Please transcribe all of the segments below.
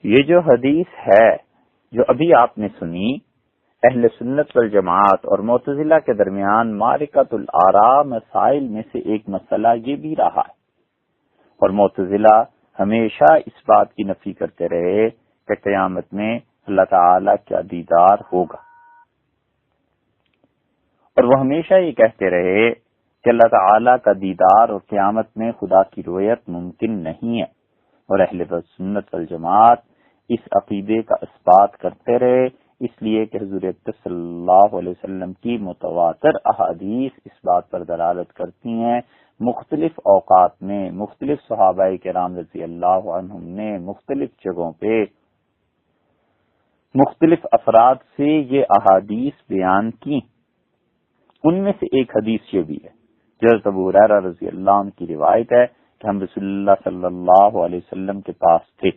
یہ جو حدیث ہے جو ابھی آپ نے سنی، اہل سنت والجماعت اور معتزلہ کے درمیان معرکۃ الآراء مسائل میں سے ایک مسئلہ یہ بھی رہا ہے، اور معتزلہ ہمیشہ اس بات کی نفی کرتے رہے کہ قیامت میں اللہ تعالی کا دیدار ہوگا، اور وہ ہمیشہ یہ کہتے رہے کہ اللہ تعالی کا دیدار اور قیامت میں خدا کی رؤیت ممکن نہیں ہے، اور اہل سنت والجماعت اس عقیدے کا اثبات کرتے رہے، اس لیے کہ حضور اقدس صلی اللہ علیہ وسلم کی متواتر احادیث اس بات پر دلالت کرتی ہیں۔ مختلف اوقات میں مختلف صحابہ کرام رضی اللہ عنہم نے مختلف جگہوں پہ مختلف افراد سے یہ احادیث بیان کی۔ ان میں سے ایک حدیث یہ بھی ہے جو حضرت ابو ہریرہ رضی اللہ عنہ کی روایت ہے کہ ہم رسول اللہ صلی اللہ علیہ وسلم کے پاس تھے۔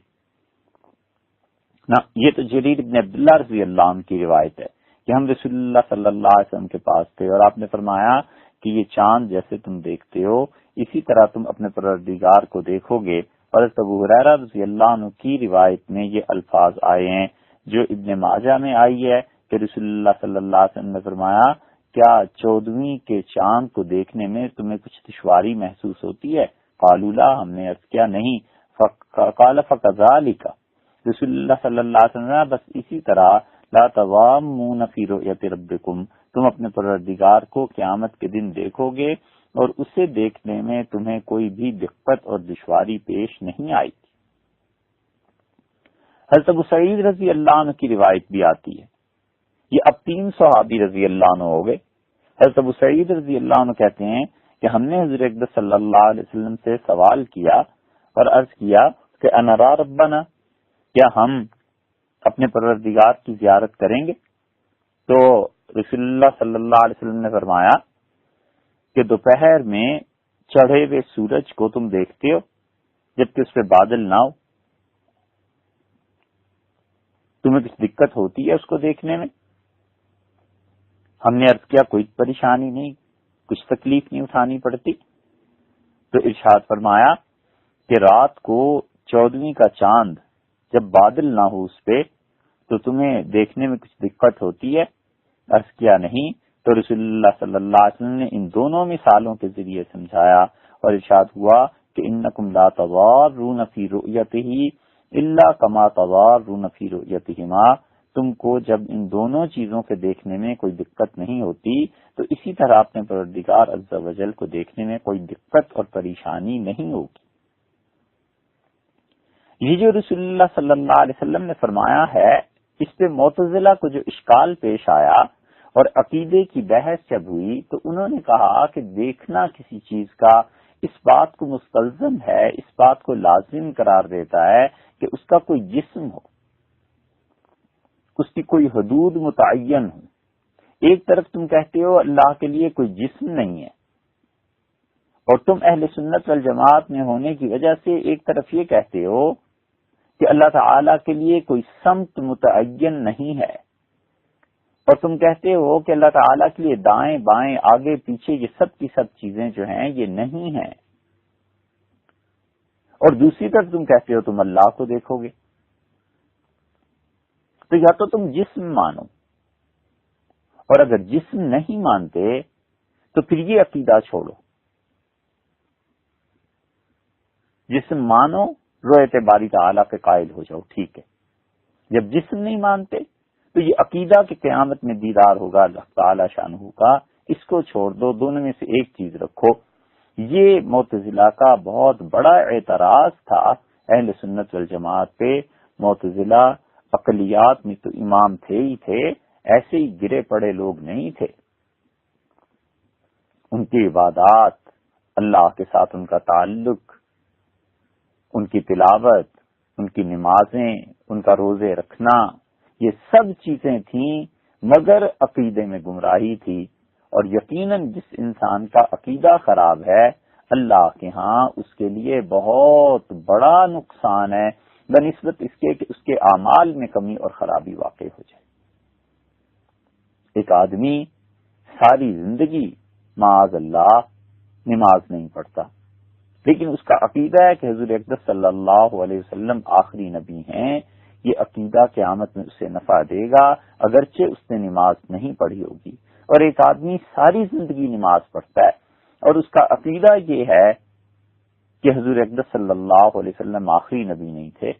یہ تو جریر بن عبداللہ رضی اللہ عنہ کی روایت ہے کہ ہم رسول اللہ صلی اللہ علیہ وسلم کے پاس تھے، اور آپ نے فرمایا کہ یہ چاند جیسے تم دیکھتے ہو اسی طرح تم اپنے پروردگار کو دیکھو گے۔ اور حضرت ابو ہریرہ رضی اللہ عنہ کی روایت میں یہ الفاظ آئے ہیں جو ابن ماجہ میں آئی ہے کہ رسول اللہ صلی اللہ علیہ وسلم نے فرمایا، کیا 14ویں کے چاند کو دیکھنے میں تمہیں کچھ دشواری محسوس ہوتی ہے؟ قالوا لا، ہم نے عرض کیا نہیں۔ قال فكذلك، رسول اللہ صلی اللہ علیہ وسلم نے بس اسی طرح لا تضامون فی رؤیت ربکم، تم اپنے پروردگار کو قیامت کے دن دیکھو گے اور اسے دیکھنے میں تمہیں کوئی بھی دقت اور دشواری پیش نہیں آئی۔ حضرت ابو سعید رضی اللہ عنہ کی روایت بھی آتی ہے۔ یہ اب 3 صحابی رضی اللہ عنہ ہو گئے۔ حضرت ابو سعید رضی اللہ عنہ کہتے ہیں کہ ہم نے حضور اقدس صلی اللہ علیہ وسلم سے سوال کیا اور عرض کیا کہ انرا ربنا، کیا ہم اپنے پروردگار کی زیارت کریں گے؟ تو رسول اللہ صلی اللہ علیہ وسلم نے فرمایا کہ دوپہر میں چڑھے ہوئے سورج کو تم دیکھتے ہو جبکہ اس پہ بادل نہ ہو، تمہیں کچھ دقت ہوتی ہے اس کو دیکھنے میں؟ ہم نے عرض کیا کوئی پریشانی نہیں، کچھ تکلیف نہیں اٹھانی پڑتی۔ تو ارشاد فرمایا کہ رات کو 14ویں کا چاند جب بادل نہ ہو اس پہ تو تمہیں دیکھنے میں کچھ دقت ہوتی ہے؟ عرض کیا نہیں۔ تو رسول اللہ صلی اللہ علیہ وسلم نے ان دونوں مثالوں کے ذریعے سمجھایا اور ارشاد ہوا کہ انکم لا تضارون فی رؤیتہ الا کما تضارون فی رؤیتہما، تم کو جب ان دونوں چیزوں کے دیکھنے میں کوئی دقت نہیں ہوتی تو اسی طرح اپنے پروردگار عز و جل کو دیکھنے میں کوئی دقت اور پریشانی نہیں ہوگی۔ یہ جو رسول اللہ صلی اللہ علیہ وسلم نے فرمایا ہے، اس پہ معتزلہ کو جو اشکال پیش آیا اور عقیدے کی بحث جب ہوئی تو انہوں نے کہا کہ دیکھنا کسی چیز کا اس بات کو مستلزم ہے، اس بات کو لازم قرار دیتا ہے کہ اس کا کوئی جسم ہو، اس کی کوئی حدود متعین ہو۔ ایک طرف تم کہتے ہو اللہ کے لیے کوئی جسم نہیں ہے، اور تم اہل سنت والجماعت میں ہونے کی وجہ سے ایک طرف یہ کہتے ہو کہ اللہ تعالی کے لیے کوئی سمت متعین نہیں ہے، اور تم کہتے ہو کہ اللہ تعالیٰ کے لیے دائیں بائیں آگے پیچھے یہ سب کی سب چیزیں جو ہیں یہ نہیں ہیں، اور دوسری طرف تم کہتے ہو تم اللہ کو دیکھو گے۔ تو یا تو تم جسم مانو، اور اگر جسم نہیں مانتے تو پھر یہ عقیدہ چھوڑو، جسم مانو، رؤیت باری تعالیٰ کے قائل ہو جاؤ، ٹھیک ہے۔ جب جسم نہیں مانتے تو یہ عقیدہ کہ قیامت میں دیدار ہوگا اللہ تعالیٰ شانہ کا، اس کو چھوڑ دو، دونوں میں سے ایک چیز رکھو۔ یہ معتزلہ کا بہت بڑا اعتراض تھا اہل سنت والجماعت پہ۔ معتزلہ عقلیات میں تو امام تھے ہی تھے، ایسے ہی گرے پڑے لوگ نہیں تھے۔ ان کی عبادات، اللہ کے ساتھ ان کا تعلق، ان کی تلاوت، ان کی نمازیں، ان کا روزے رکھنا، یہ سب چیزیں تھیں، مگر عقیدے میں گمراہی تھی۔ اور یقیناً جس انسان کا عقیدہ خراب ہے اللہ کے ہاں اس کے لیے بہت بڑا نقصان ہے بنسبت اس کے کہ اس کے اعمال میں کمی اور خرابی واقع ہو جائے۔ ایک آدمی ساری زندگی معاذ اللہ نماز نہیں پڑھتا، لیکن اس کا عقیدہ ہے کہ حضور اقدس صلی اللہ علیہ وسلم آخری نبی ہیں، یہ عقیدہ قیامت میں اسے نفع دے گا اگرچہ اس نے نماز نہیں پڑھی ہوگی۔ اور ایک آدمی ساری زندگی نماز پڑھتا ہے اور اس کا عقیدہ یہ ہے کہ حضور اقدس صلی اللہ علیہ وسلم آخری نبی نہیں تھے،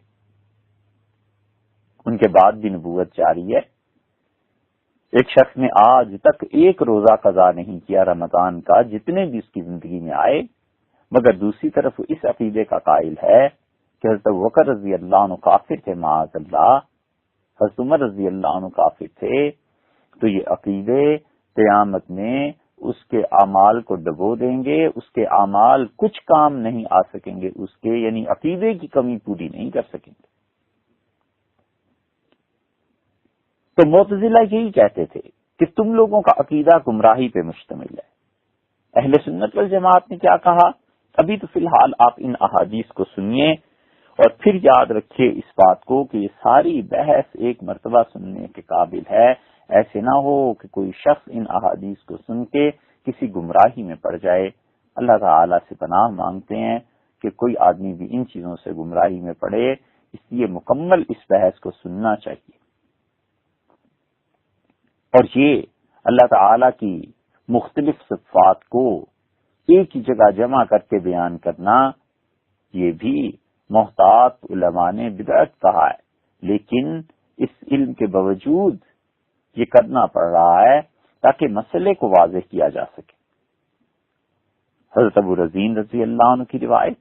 ان کے بعد بھی نبوت جاری ہے۔ ایک شخص نے آج تک ایک روزہ قضا نہیں کیا رمضان کا جتنے بھی اس کی زندگی میں آئے، مگر دوسری طرف اس عقیدے کا قائل ہے کہ حضرت بکر رضی اللہ عنہ کافر تھے، معاذ اللہ، حضرت عمر رضی اللہ عنہ کافر تھے، تو یہ عقیدے قیامت میں اس کے اعمال کو ڈبو دیں گے، اس کے اعمال کچھ کام نہیں آ سکیں گے، اس کے یعنی عقیدے کی کمی پوری نہیں کر سکیں گے۔ تو معتزلہ یہی کہتے تھے کہ تم لوگوں کا عقیدہ گمراہی پہ مشتمل ہے۔ اہل سنت والجماعت نے کیا کہا؟ ابھی تو فی الحال آپ ان احادیث کو سنیے اور پھر یاد رکھیے اس بات کو کہ یہ ساری بحث ایک مرتبہ سننے کے قابل ہے، ایسے نہ ہو کہ کوئی شخص ان احادیث کو سن کے کسی گمراہی میں پڑ جائے۔ اللہ تعالیٰ سے پناہ مانگتے ہیں کہ کوئی آدمی بھی ان چیزوں سے گمراہی میں پڑے، اس لیے مکمل اس بحث کو سننا چاہیے۔ اور یہ اللہ تعالیٰ کی مختلف صفات کو ایک ہی جگہ جمع کر کے بیان کرنا، یہ بھی محتاط علماء نے بدعت کہا ہے، لیکن اس علم کے باوجود یہ کرنا پڑ رہا ہے تاکہ مسئلے کو واضح کیا جا سکے۔ حضرت ابو رزین رضی اللہ عنہ کی روایت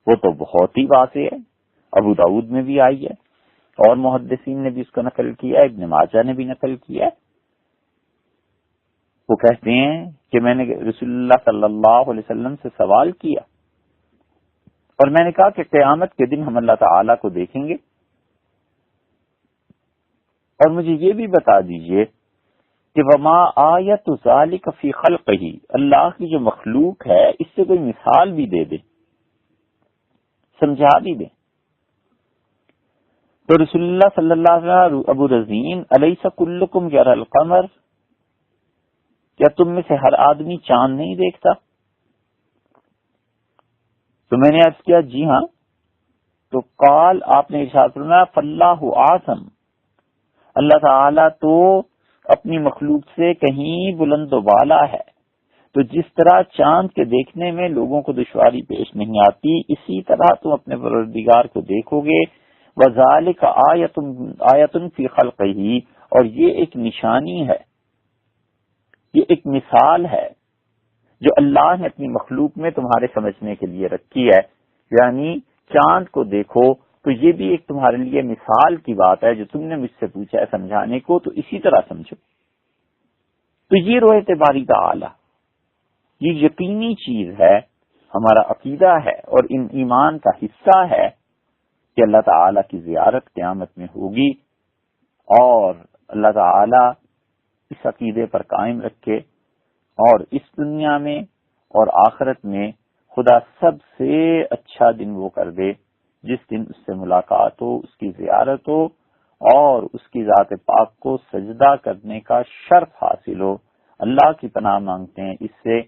وہ تو بہت ہی واضح ہے، ابو داؤد میں بھی آئی ہے اور محدثین نے بھی اس کو نقل کیا ہے، ابن ماجہ نے بھی نقل کیا ہے۔ وہ کہتے ہیں کہ میں نے رسول اللہ صلی اللہ علیہ وسلم سے سوال کیا اور میں نے کہا کہ قیامت کے دن ہم اللہ تعالیٰ کو دیکھیں گے، اور مجھے یہ بھی بتا دیجئے کہ وما آیت ذالک فی خلقہ، اللہ کی جو مخلوق ہے اس سے کوئی مثال بھی دے دے، سمجھا بھی دے۔ تو رسول اللہ صلی اللہ علیہ وسلم ابو رزین الیس کلکم یری القمر، کیا تم میں سے ہر آدمی چاند نہیں دیکھتا؟ تو میں نے عرض کیا جی ہاں۔ تو قال، آپ نے ارشاد فرمایا فاللہ اعظم، اللہ تعالیٰ تو اپنی مخلوق سے کہیں بلند و بالا ہے، تو جس طرح چاند کے دیکھنے میں لوگوں کو دشواری پیش نہیں آتی، اسی طرح تم اپنے پروردگار کو دیکھو گے۔ وذالک آیۃ فی خلقہ، اور یہ ایک نشانی ہے، یہ ایک مثال ہے جو اللہ نے اپنی مخلوق میں تمہارے سمجھنے کے لیے رکھی ہے، یعنی چاند کو دیکھو تو یہ بھی ایک تمہارے لیے مثال کی بات ہے، جو تم نے مجھ سے پوچھا ہے سمجھانے کو، تو اسی طرح سمجھو۔ تو یہ روایت باری تعالی، یہ یقینی چیز ہے، ہمارا عقیدہ ہے اور ان ایمان کا حصہ ہے کہ اللہ تعالی کی زیارت قیامت میں ہوگی، اور اللہ تعالی اس عقیدے پر قائم رکھے اور اس دنیا میں اور آخرت میں خدا سب سے اچھا دن وہ کر دے جس دن اس سے ملاقات ہو، اس کی زیارت ہو اور اس کی ذات پاک کو سجدہ کرنے کا شرف حاصل ہو۔ اللہ کی پناہ مانگتے ہیں اس سے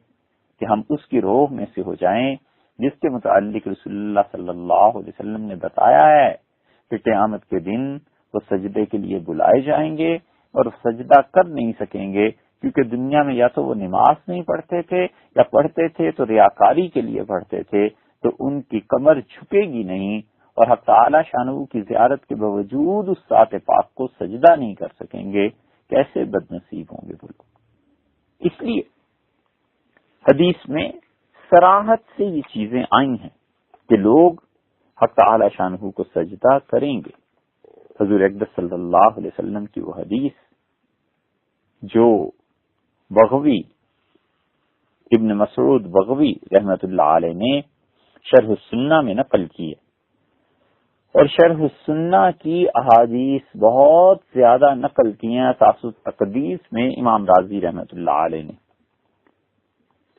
کہ ہم اس کی روح میں سے ہو جائیں جس کے متعلق رسول اللہ صلی اللہ علیہ وسلم نے بتایا ہے کہ قیامت کے دن وہ سجدے کے لیے بلائے جائیں گے اور سجدہ کر نہیں سکیں گے، کیونکہ دنیا میں یا تو وہ نماز نہیں پڑھتے تھے یا پڑھتے تھے تو ریاکاری کے لیے پڑھتے تھے، تو ان کی کمر جھکے گی نہیں، اور حق تعالی شانہ کی زیارت کے باوجود اس ذات پاک کو سجدہ نہیں کر سکیں گے۔ کیسے بد نصیب ہوں گے وہ لوگ۔ اس لیے حدیث میں صراحت سے یہ چیزیں آئی ہیں کہ لوگ حق تعالی شانہ کو سجدہ کریں گے۔ حضور اقدس صلی اللہ علیہ وسلم کی وہ حدیث جو بغوی ابن مسعود بغوی رحمت اللہ علیہ نے شرح السنہ میں نقل کی ہے، اور شرح السنہ کی احادیث بہت زیادہ نقل کی ہیں تاسو تقدیس میں امام رازی رحمت اللہ علیہ نے،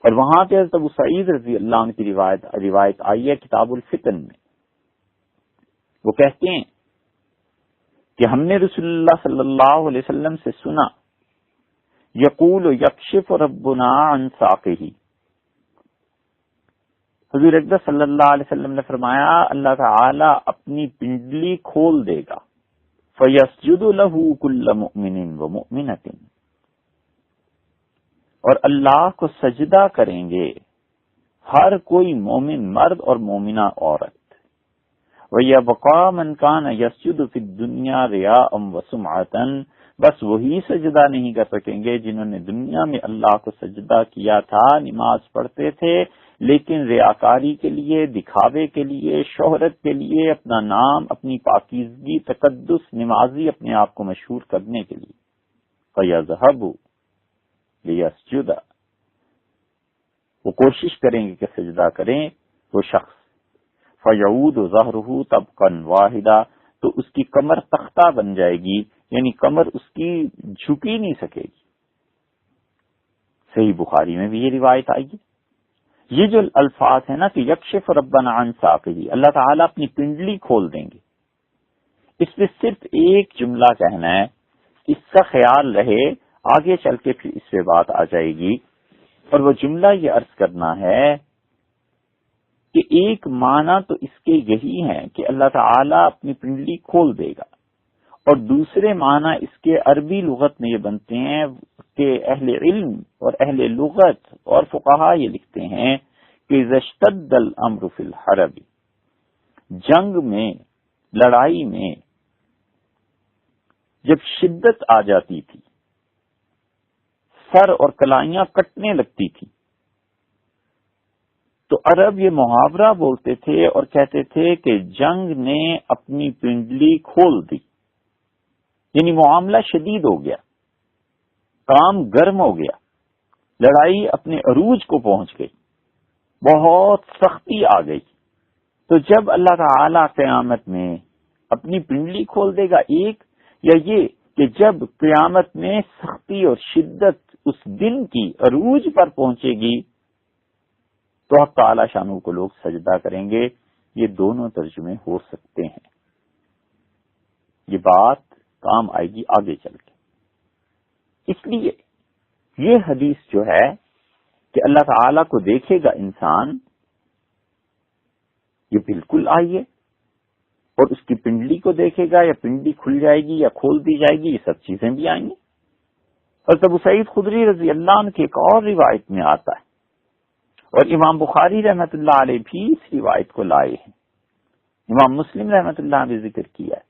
اور وہاں پہ حضرت ابو سعید رضی اللہ عنہ کی روایت آئی ہے کتاب الفتن میں۔ وہ کہتے ہیں کہ ہم نے رسول اللہ صلی اللہ علیہ وسلم سے سنا یقول یکشف ربنا عن ساقہ، حضور اقدس صلی اللہ علیہ وسلم نے فرمایا اللہ تعالی اپنی پنڈلی کھول دے گا فَيَسْجُدُ لَهُ كُلُّ مُؤْمِنٍ وَمُؤْمِنَةٍ، اور اللہ کو سجدہ کریں گے ہر کوئی مومن مرد اور مومنہ عورت. وَيَبْقَىٰ مَنْ كَانَ يَسْجُدُ فِي الدُّنْيَا رِيَاءً وَسُمْعَةً، بس وہی سجدہ نہیں کر سکیں گے جنہوں نے دنیا میں اللہ کو سجدہ کیا تھا، نماز پڑھتے تھے، لیکن ریاکاری کے لیے، دکھاوے کے لیے، شہرت کے لیے، اپنا نام، اپنی پاکیزگی، تقدس، نمازی اپنے آپ کو مشہور کرنے کے لیے. فَيَذْهَبُ لِيَسْجُدَ، وہ کوشش کریں گے کہ سجدہ کریں وہ شخص. فَيَعُودُ ظَهْرُهُ طَبْقًا وَاحِدًا، تو اس کی کمر تختہ بن جائے گی، یعنی کمر اس کی جھک ہی نہیں سکے گی. صحیح بخاری میں بھی یہ روایت آئی ہے. یہ جو الفاظ ہیں نا کہ یکشف ربنا عن ساقہ، اللہ تعالیٰ اپنی پنڈلی کھول دیں گے، اس میں صرف ایک جملہ کہنا ہے، اس کا خیال رہے، آگے چل کے پھر اس پہ بات آ جائے گی. اور وہ جملہ یہ عرض کرنا ہے کہ ایک معنی تو اس کے یہی ہے کہ اللہ تعالیٰ اپنی پنڈلی کھول دے گا، اور دوسرے معنی اس کے عربی لغت میں یہ بنتے ہیں کہ اہل علم اور اہل لغت اور فقہا یہ لکھتے ہیں کہ اذا اشتد الامر فی الحرب، جنگ میں، لڑائی میں جب شدت آ جاتی تھی، سر اور کلائیاں کٹنے لگتی تھی، تو عرب یہ محاورہ بولتے تھے اور کہتے تھے کہ جنگ نے اپنی پنڈلی کھول دی، یعنی معاملہ شدید ہو گیا، کام گرم ہو گیا، لڑائی اپنے عروج کو پہنچ گئی، بہت سختی آ گئی. تو جب اللہ تعالی قیامت میں اپنی پنڈلی کھول دے گا، ایک یا یہ کہ جب قیامت میں سختی اور شدت اس دن کی عروج پر پہنچے گی تو حق تعالی شانہ کو لوگ سجدہ کریں گے. یہ دونوں ترجمے ہو سکتے ہیں. یہ بات کام آئے گی آگے چل کے. اس لیے یہ حدیث جو ہے کہ اللہ تعالی کو دیکھے گا انسان، یہ بالکل آئی ہے، اور اس کی پنڈلی کو دیکھے گا یا پنڈلی کھل جائے گی یا کھول دی جائے گی، یہ سب چیزیں بھی آئیں گی. اور ابو سعید خدری رضی اللہ عنہ کی ایک اور روایت میں آتا ہے، اور امام بخاری رحمت اللہ علیہ بھی اس روایت کو لائے ہیں، امام مسلم رحمت اللہ نے ذکر کیا ہے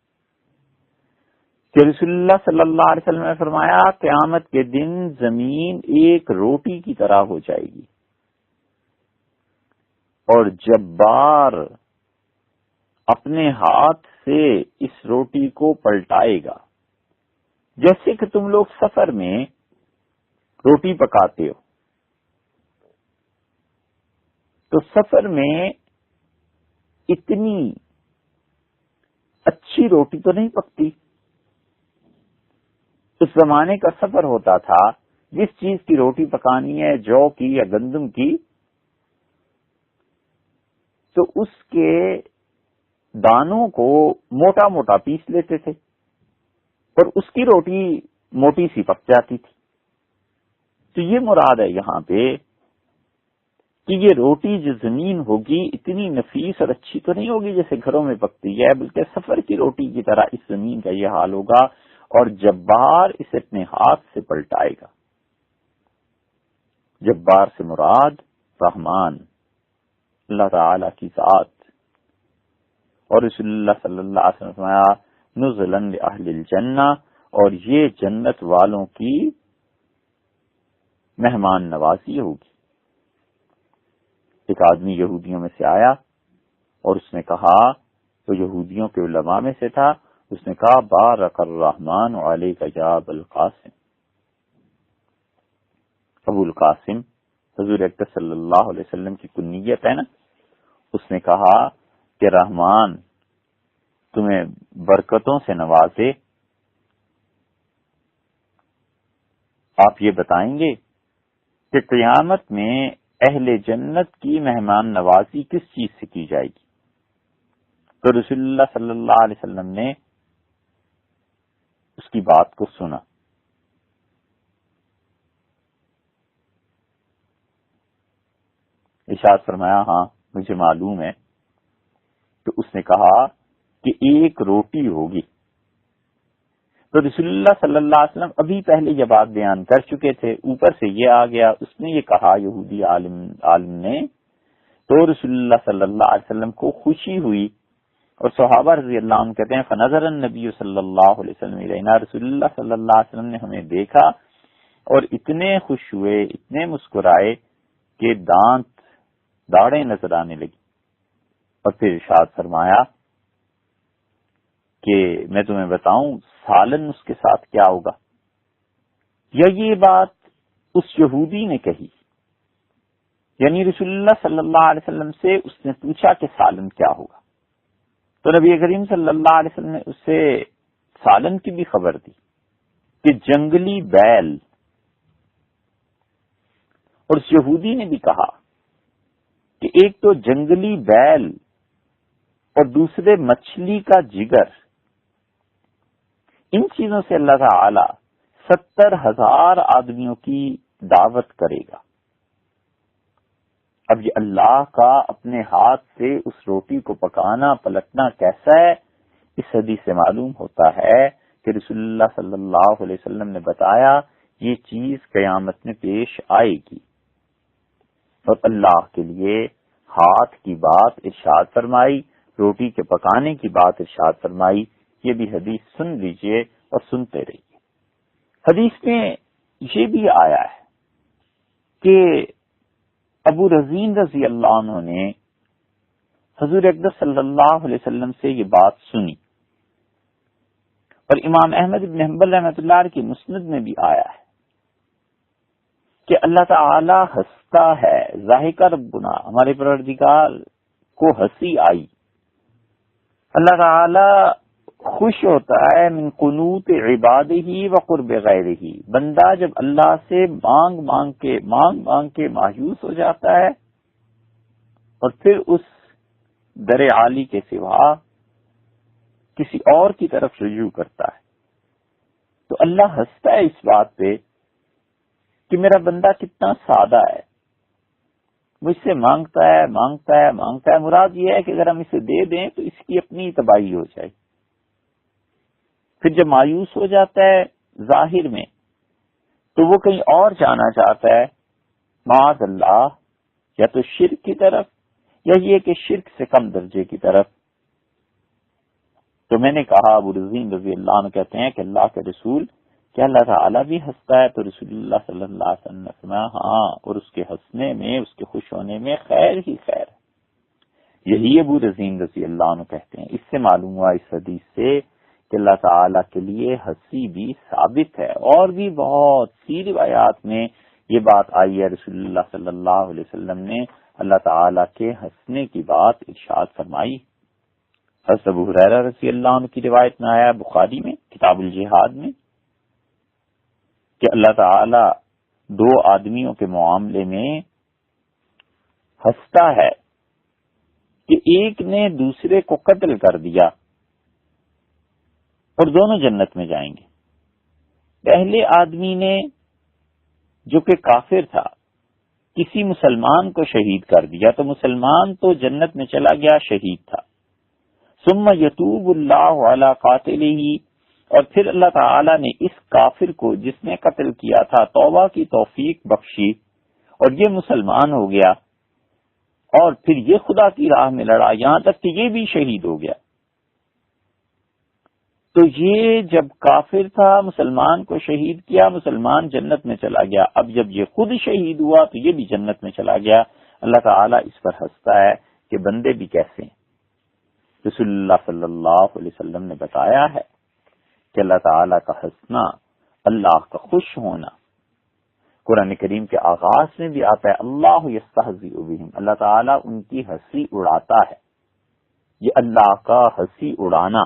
کہ رسول اللہ صلی اللہ علیہ وسلم نے فرمایا قیامت کے دن زمین ایک روٹی کی طرح ہو جائے گی، اور جبار اپنے ہاتھ سے اس روٹی کو پلٹائے گا، جیسے کہ تم لوگ سفر میں روٹی پکاتے ہو، تو سفر میں اتنی اچھی روٹی تو نہیں پکتی. اس زمانے کا سفر ہوتا تھا، جس چیز کی روٹی پکانی ہے، جو کی یا گندم کی، تو اس کے دانوں کو موٹا موٹا پیس لیتے تھے اور اس کی روٹی موٹی سی پک جاتی تھی. تو یہ مراد ہے یہاں پہ کہ یہ روٹی جو زمین ہوگی اتنی نفیس اور اچھی تو نہیں ہوگی جیسے گھروں میں پکتی ہے، بلکہ سفر کی روٹی کی طرح اس زمین کا یہ حال ہوگا، اور جبار اسے اپنے ہاتھ سے پلٹائے گا. جبار سے مراد رحمان، اللہ تعالی کی ذات. اور رسول اللہ صلی اللہ علیہ وسلم نے فرمایا نزلا لأہل الجنہ، اور یہ جنت والوں کی مہمان نوازی ہوگی. ایک آدمی یہودیوں میں سے آیا اور اس نے کہا، تو یہودیوں کے علماء میں سے تھا، اس نے کہا بارک الرحمن علیک یا ابا القاسم. ابو القاسم حضور اکرم صلی اللہ علیہ وسلم کی کنیت ہے نا. اس نے کہا کہ رحمان تمہیں برکتوں سے نوازے. آپ یہ بتائیں گے کہ قیامت میں اہل جنت کی مہمان نوازی کس چیز سے کی جائے گی؟ تو رسول اللہ صلی اللہ علیہ وسلم نے اس کی بات کو سنا. ارشاد فرمایا ہاں مجھے معلوم ہے. تو اس نے کہا کہ ایک روٹی ہوگی تو رسول اللہ صلی اللہ علیہ وسلم ابھی پہلے یہ بات بیان کر چکے تھے، اوپر سے یہ آ گیا، اس نے یہ کہا یہودی عالم نے، تو رسول اللہ صلی اللہ علیہ وسلم کو خوشی ہوئی، اور صحابہ رضی اللہ عنہ کہتے ہیں فنظر النبی صلی اللہ علیہ وسلم الینا، رسول اللہ صلی اللہ علیہ وسلم نے ہمیں دیکھا اور اتنے خوش ہوئے، اتنے مسکرائے کہ داڑیں نظر آنے لگی، اور پھر ارشاد فرمایا کہ میں تمہیں بتاؤں سالن اس کے ساتھ کیا ہوگا. یا یہ بات اس یہودی نے کہی، یعنی رسول اللہ صلی اللہ علیہ وسلم سے اس نے پوچھا کہ سالن کیا ہوگا، تو نبی کریم صلی اللہ علیہ وسلم نے اسے سالن کی بھی خبر دی کہ جنگلی بیل، اور اس یہودی نے بھی کہا کہ ایک تو جنگلی بیل اور دوسرے مچھلی کا جگر، ان چیزوں سے اللہ تعالی 70,000 آدمیوں کی دعوت کرے گا. اب یہ اللہ کا اپنے ہاتھ سے اس روٹی کو پکانا پلٹنا کیسا ہے، اس حدیث سے معلوم ہوتا ہے کہ رسول اللہ صلی اللہ علیہ وسلم نے بتایا یہ چیز قیامت میں پیش آئے گی. اور اللہ کے لیے ہاتھ کی بات ارشاد فرمائی، روٹی کے پکانے کی بات ارشاد فرمائی. یہ بھی حدیث سن لیجئے اور سنتے رہیے. حدیث میں یہ بھی آیا ہے کہ ابو رزین رضی اللہ عنہ نے حضور اقدس صلی اللہ علیہ وسلم سے یہ بات سنی، اور امام احمد بن حنبل رحمۃ اللہ علیہ کی مسند میں بھی آیا ہے کہ اللہ تعالی ہنستا ہے، ضاحک ربنا، ہمارے پروردگار کو ہنسی آئی، اللہ تعالی خوش ہوتا ہے من قنوت عبادہ و قرب غیرہ، بندہ جب اللہ سے مانگ مانگ کے مایوس ہو جاتا ہے اور پھر اس در عالی کے سوا کسی اور کی طرف رجوع کرتا ہے، تو اللہ ہنستا ہے اس بات پہ کہ میرا بندہ کتنا سادہ ہے، مجھ سے مانگتا ہے. مراد یہ ہے کہ اگر ہم اسے دے دیں تو اس کی اپنی تباہی ہو جائے. پھر جب مایوس ہو جاتا ہے ظاہر میں تو وہ کہیں اور جانا چاہتا ہے، معاذ اللہ، یا تو شرک کی طرف یا یہ کہ شرک سے کم درجے کی طرف. تو میں نے کہا، ابو رزین رضی اللہ عنہ کہتے ہیں کہ اللہ کے رسول، کیا اللہ تعالیٰ بھی ہنستا ہے؟ تو رسول اللہ صلی اللہ علیہ وسلم نے فرمایا ہاں، اور اس کے ہنسنے میں، اس کے خوش ہونے میں خیر ہی خیر ہے. یہی ابو رزین رضی اللہ عنہ کہتے ہیں. اس سے معلوم ہوا اس حدیث سے کہ اللہ تعالیٰ کے لیے ہنسی بھی ثابت ہے، اور بھی بہت سی روایات میں یہ بات آئی ہے. رسول اللہ صلی اللہ علیہ وسلم نے اللہ تعالیٰ کے ہنسنے کی بات ارشاد فرمائی. حضرت ابو ہریرہ رضی اللہ عنہ کی روایت میں آیا بخاری میں کتاب الجہاد میں کہ اللہ تعالی 2 آدمیوں کے معاملے میں ہنستا ہے کہ ایک نے دوسرے کو قتل کر دیا اور دونوں جنت میں جائیں گے. پہلے آدمی نے جو کہ کافر تھا کسی مسلمان کو شہید کر دیا تو مسلمان تو جنت میں چلا گیا، شہید تھا. ثم یتوب اللہ علی قاتلہ، اور پھر اللہ تعالی نے اس کافر کو جس نے قتل کیا تھا توبہ کی توفیق بخشی اور یہ مسلمان ہو گیا، اور پھر یہ خدا کی راہ میں لڑا یہاں تک کہ یہ بھی شہید ہو گیا. تو یہ جب کافر تھا مسلمان کو شہید کیا، مسلمان جنت میں چلا گیا. اب جب یہ خود شہید ہوا تو یہ بھی جنت میں چلا گیا. اللہ تعالیٰ اس پر ہنستا ہے کہ بندے بھی کیسے ہیں. رسول اللہ صلی اللہ علیہ وسلم نے بتایا ہے کہ اللہ تعالیٰ کا ہنسنا، اللہ کا خوش ہونا قرآن کریم کے آغاز میں بھی آتا ہے، اللہ یستہزئ بہم، اللہ تعالیٰ ان کی ہنسی اڑاتا ہے. یہ اللہ کا ہنسی اڑانا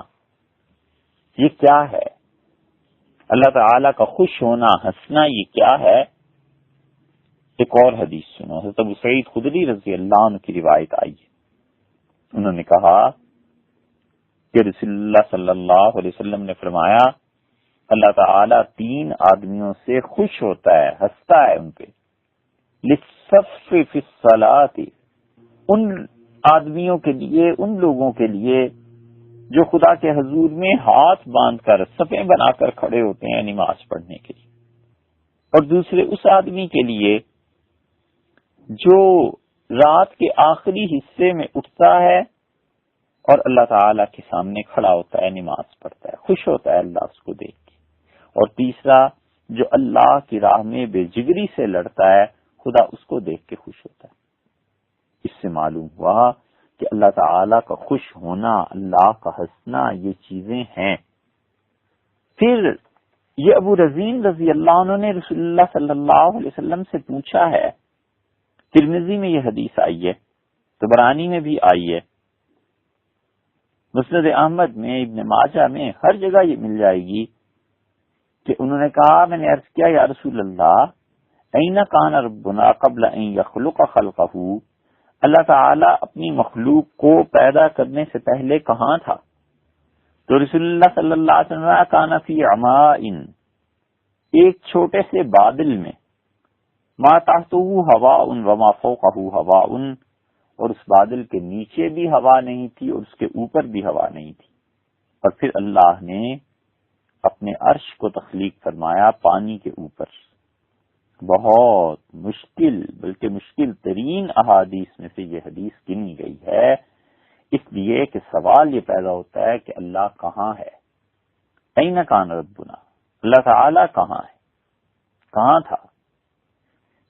یہ کیا ہے؟ اللہ تعالیٰ کا خوش ہونا، ہنسنا، یہ کیا ہے؟ ایک اور حدیث سنو. حضرت ابو سعید خدری رضی اللہ عنہ کی روایت آئی ہے. انہوں نے کہا کہ رسول اللہ صلی اللہ علیہ وسلم نے فرمایا اللہ تعالیٰ 3 آدمیوں سے خوش ہوتا ہے، ہنستا ہے ان پہ. للصف فی الصلاۃ، ان آدمیوں کے لیے، ان لوگوں کے لیے جو خدا کے حضور میں ہاتھ باندھ کر صفیں بنا کر کھڑے ہوتے ہیں نماز پڑھنے کے لیے، اور دوسرے اس آدمی کے لیے جو رات کے آخری حصے میں اٹھتا ہے اور اللہ تعالی کے سامنے کھڑا ہوتا ہے، نماز پڑھتا ہے، خوش ہوتا ہے اللہ اس کو دیکھ کے، اور تیسرا جو اللہ کی راہ میں بے جگری سے لڑتا ہے، خدا اس کو دیکھ کے خوش ہوتا ہے۔ اس سے معلوم ہوا کہ اللہ تعالی کا خوش ہونا، اللہ کا ہنسنا، یہ چیزیں ہیں۔ پھر یہ ابو رزین رضی اللہ عنہ نے رسول اللہ صلی اللہ علیہ وسلم سے پوچھا ہے، ترمذی میں یہ حدیث آئی ہے، طبرانی میں بھی آئی ہے، مسند احمد میں، ابن ماجہ میں، ہر جگہ یہ مل جائے گی کہ انہوں نے کہا، میں نے عرض کیا یا رسول اللہ، این کان ربنا قبل ان یخلق خلقہ، اللہ تعالی اپنی مخلوق کو پیدا کرنے سے پہلے کہاں تھا؟ تو رسول اللہ صلی اللہ علیہ وسلم کان فی عماء، ایک چھوٹے سے بادل میں، ما تحتہ ہواء وما فوقہ ہواء، اور اس بادل کے نیچے بھی ہوا نہیں تھی اور اس کے اوپر بھی ہوا نہیں تھی، اور پھر اللہ نے اپنے عرش کو تخلیق فرمایا پانی کے اوپر۔ بہت مشکل، بلکہ مشکل ترین احادیث میں سے یہ حدیث گنی گئی ہے، اس لیے کہ سوال یہ پیدا ہوتا ہے کہ اللہ کہاں ہے؟ این کان ربنا، اللہ تعالی کہاں ہے، کہاں تھا؟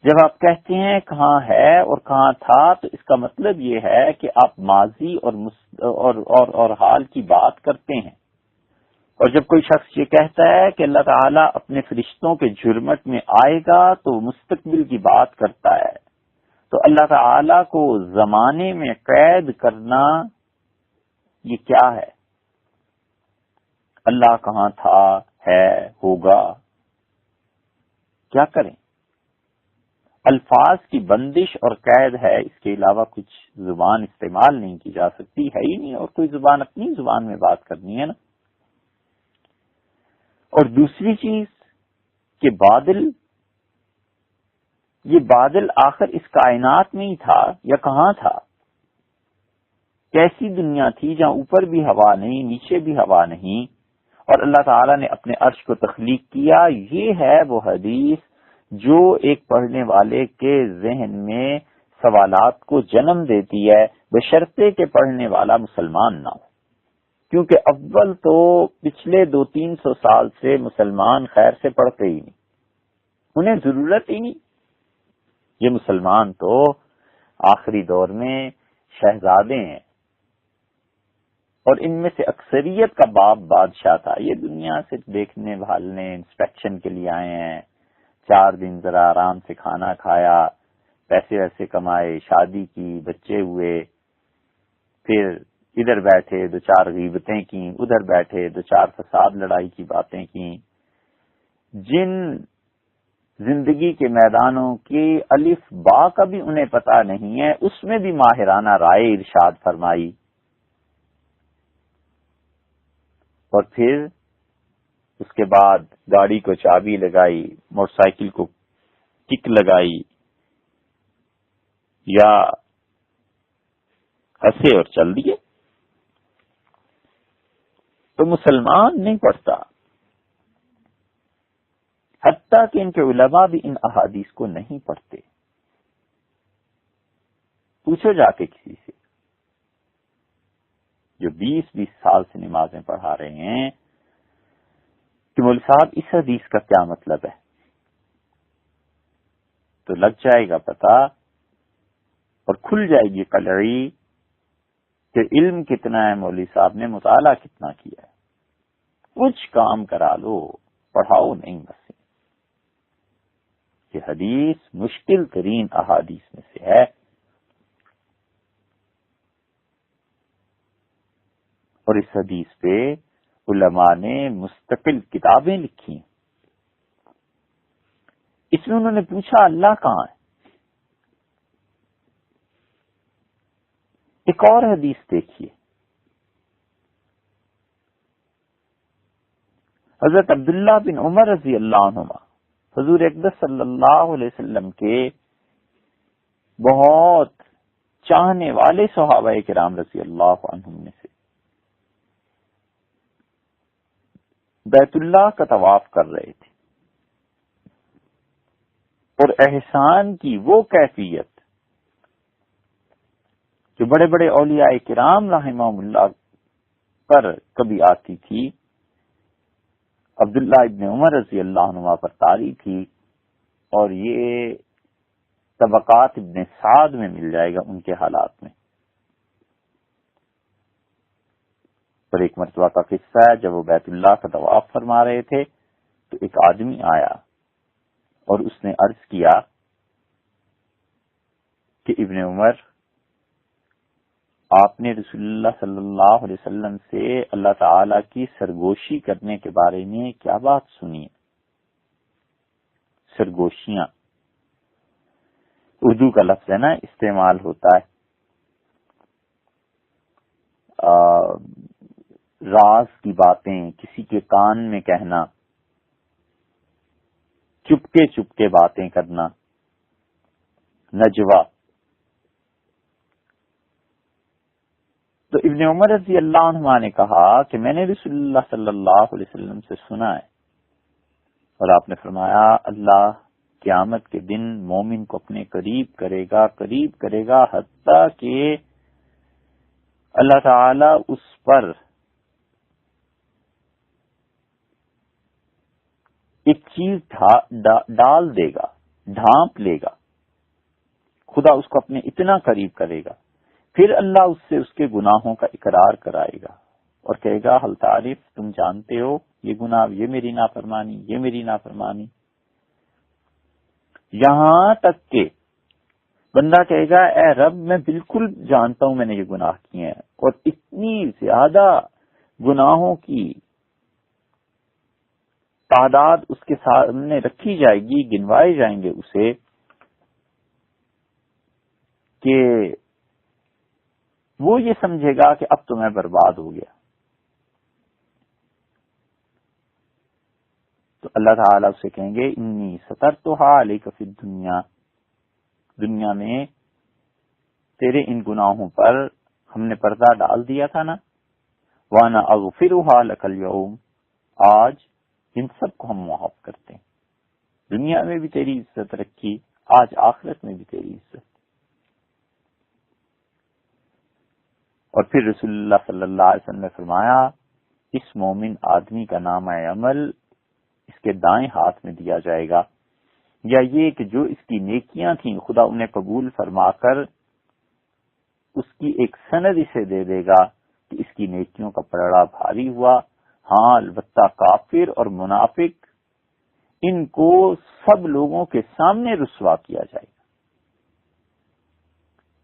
جب آپ کہتے ہیں کہاں ہے اور کہاں تھا، تو اس کا مطلب یہ ہے کہ آپ ماضی اور حال کی بات کرتے ہیں، اور جب کوئی شخص یہ کہتا ہے کہ اللہ تعالیٰ اپنے فرشتوں کے جرمٹ میں آئے گا تو وہ مستقبل کی بات کرتا ہے، تو اللہ تعالیٰ کو زمانے میں قید کرنا یہ کیا ہے؟ اللہ کہاں تھا، ہے، ہوگا، کیا کریں؟ الفاظ کی بندش اور قید ہے، اس کے علاوہ کچھ زبان استعمال نہیں کی جا سکتی، ہے ہی نہیں، اور کوئی زبان اپنی زبان میں بات کرنی ہے نا۔ اور دوسری چیز کہ بادل، یہ بادل آخر اس کائنات میں ہی تھا یا کہاں تھا؟ کیسی دنیا تھی جہاں اوپر بھی ہوا نہیں، نیچے بھی ہوا نہیں، اور اللہ تعالیٰ نے اپنے عرش کو تخلیق کیا؟ یہ ہے وہ حدیث جو ایک پڑھنے والے کے ذہن میں سوالات کو جنم دیتی ہے، بشرطے کہ پڑھنے والا مسلمان نہ ہو، کیونکہ اول تو پچھلے 200-300 سال سے مسلمان خیر سے پڑھتے ہی نہیں، انہیں ضرورت ہی نہیں۔ یہ مسلمان تو آخری دور میں شہزادے ہیں، اور ان میں سے اکثریت کا باپ بادشاہ تھا، یہ دنیا سے دیکھنے بھالنے انسپیکشن کے لیے آئے ہیں، 4 دن ذرا آرام سے کھانا کھایا، پیسے ویسے کمائے، شادی کی، بچے ہوئے، پھر ادھر بیٹھے 2-4 غیبتیں کی، ادھر بیٹھے 2-4 فساد لڑائی کی باتیں کی۔ جن زندگی کے میدانوں کی الف با کا بھی انہیں پتہ نہیں ہے، اس میں بھی ماہرانہ رائے ارشاد فرمائی، اور پھر اس کے بعد گاڑی کو چابی لگائی، موٹر سائیکل کو کک لگائی، یا ہنسے اور چل دیے۔ تو مسلمان نہیں پڑھتا، حتیٰ کہ ان کے علماء بھی ان احادیث کو نہیں پڑھتے۔ پوچھو جا کے کسی سے جو 20 سال سے نمازیں پڑھا رہے ہیں کہ مولوی صاحب اس حدیث کا کیا مطلب ہے، تو لگ جائے گا پتہ اور کھل جائے گی قلعی کہ علم کتنا ہے، مولوی صاحب نے مطالعہ کتنا کیا ہے۔ کچھ کام کرا لو، پڑھاؤ نہیں بس۔ یہ حدیث مشکل ترین احادیث میں سے ہے، اور اس حدیث پہ علماء نے مستقل کتابیں لکھی ہیں۔ اس میں انہوں نے پوچھا اللہ کہاں ہے؟ ایک اور حدیث دیکھیے، حضرت عبداللہ بن عمر رضی اللہ عنہما حضور اقدس صلی اللہ علیہ وسلم کے بہت چاہنے والے صحابہ کرام رضی اللہ عنہم میں سے، بیت اللہ کا طواف کر رہے تھے، اور احسان کی وہ کیفیت جو بڑے بڑے اولیاء کرام رحمہم اللہ پر کبھی آتی تھی، عبداللہ ابن عمر رضی اللہ عنہ پر طاری تھی، اور یہ طبقات ابن سعد میں مل جائے گا ان کے حالات میں۔ پر ایک مرتبہ کا قصہ ہے، جب وہ بیت اللہ کا طواف فرما رہے تھے تو ایک آدمی آیا اور اس نے عرض کیا کہ ابن عمر، آپ نے رسول اللہ صلی اللہ علیہ وسلم سے اللہ تعالی کی سرگوشی کرنے کے بارے میں کیا بات سنی ہے؟ سرگوشیاں اردو کا لفظ ہے نا، استعمال ہوتا ہے راز کی باتیں کسی کے کان میں کہنا، چپکے چپکے باتیں کرنا، نجوا۔ تو ابن عمر رضی اللہ عنہ نے کہا کہ میں نے رسول اللہ صلی اللہ علیہ وسلم سے سنا ہے، اور آپ نے فرمایا اللہ قیامت کے دن مومن کو اپنے قریب کرے گا حتیٰ کہ اللہ تعالی اس پر ایک چیز ڈال دے گا، ڈھانپ لے گا، خدا اس کو اپنے اتنا قریب کرے گا، پھر اللہ اس سے اس کے گناہوں کا اقرار کرائے گا اور کہے گا حل تعریف، تم جانتے ہو یہ گناہ، یہ میری نافرمانی، یہ میری نافرمانی، یہاں تک کہ بندہ کہے گا اے رب میں بالکل جانتا ہوں میں نے یہ گناہ کیے ہیں، اور اتنی زیادہ گناہوں کی تعداد اس کے سامنے رکھی جائے گی، گنوائے جائیں گے اسے، کہ وہ یہ سمجھے گا کہ اب تو میں برباد ہو گیا۔ تو اللہ تعالیٰ اسے کہیں گے انی سترتھا علیک فی الدنیا، دنیا میں تیرے ان گناہوں پر ہم نے پردہ ڈال دیا تھا نا، وانا اغفرھا لک اليوم، آج ان سب کو ہم معاف کرتے ہیں، دنیا میں بھی تیری عزت رکھی، آج آخرت میں بھی تیری عزت۔ اور پھر رسول اللہ صلی اللہ علیہ وسلم نے فرمایا اس مومن آدمی کا نامہ عمل اس کے دائیں ہاتھ میں دیا جائے گا، یا یہ کہ جو اس کی نیکیاں تھیں خدا انہیں قبول فرما کر اس کی ایک سند اسے دے دے گا کہ اس کی نیکیوں کا پلڑا بھاری ہوا۔ ہاں البتہ کافر اور منافق ان کو سب لوگوں کے سامنے رسوا کیا جائے گا۔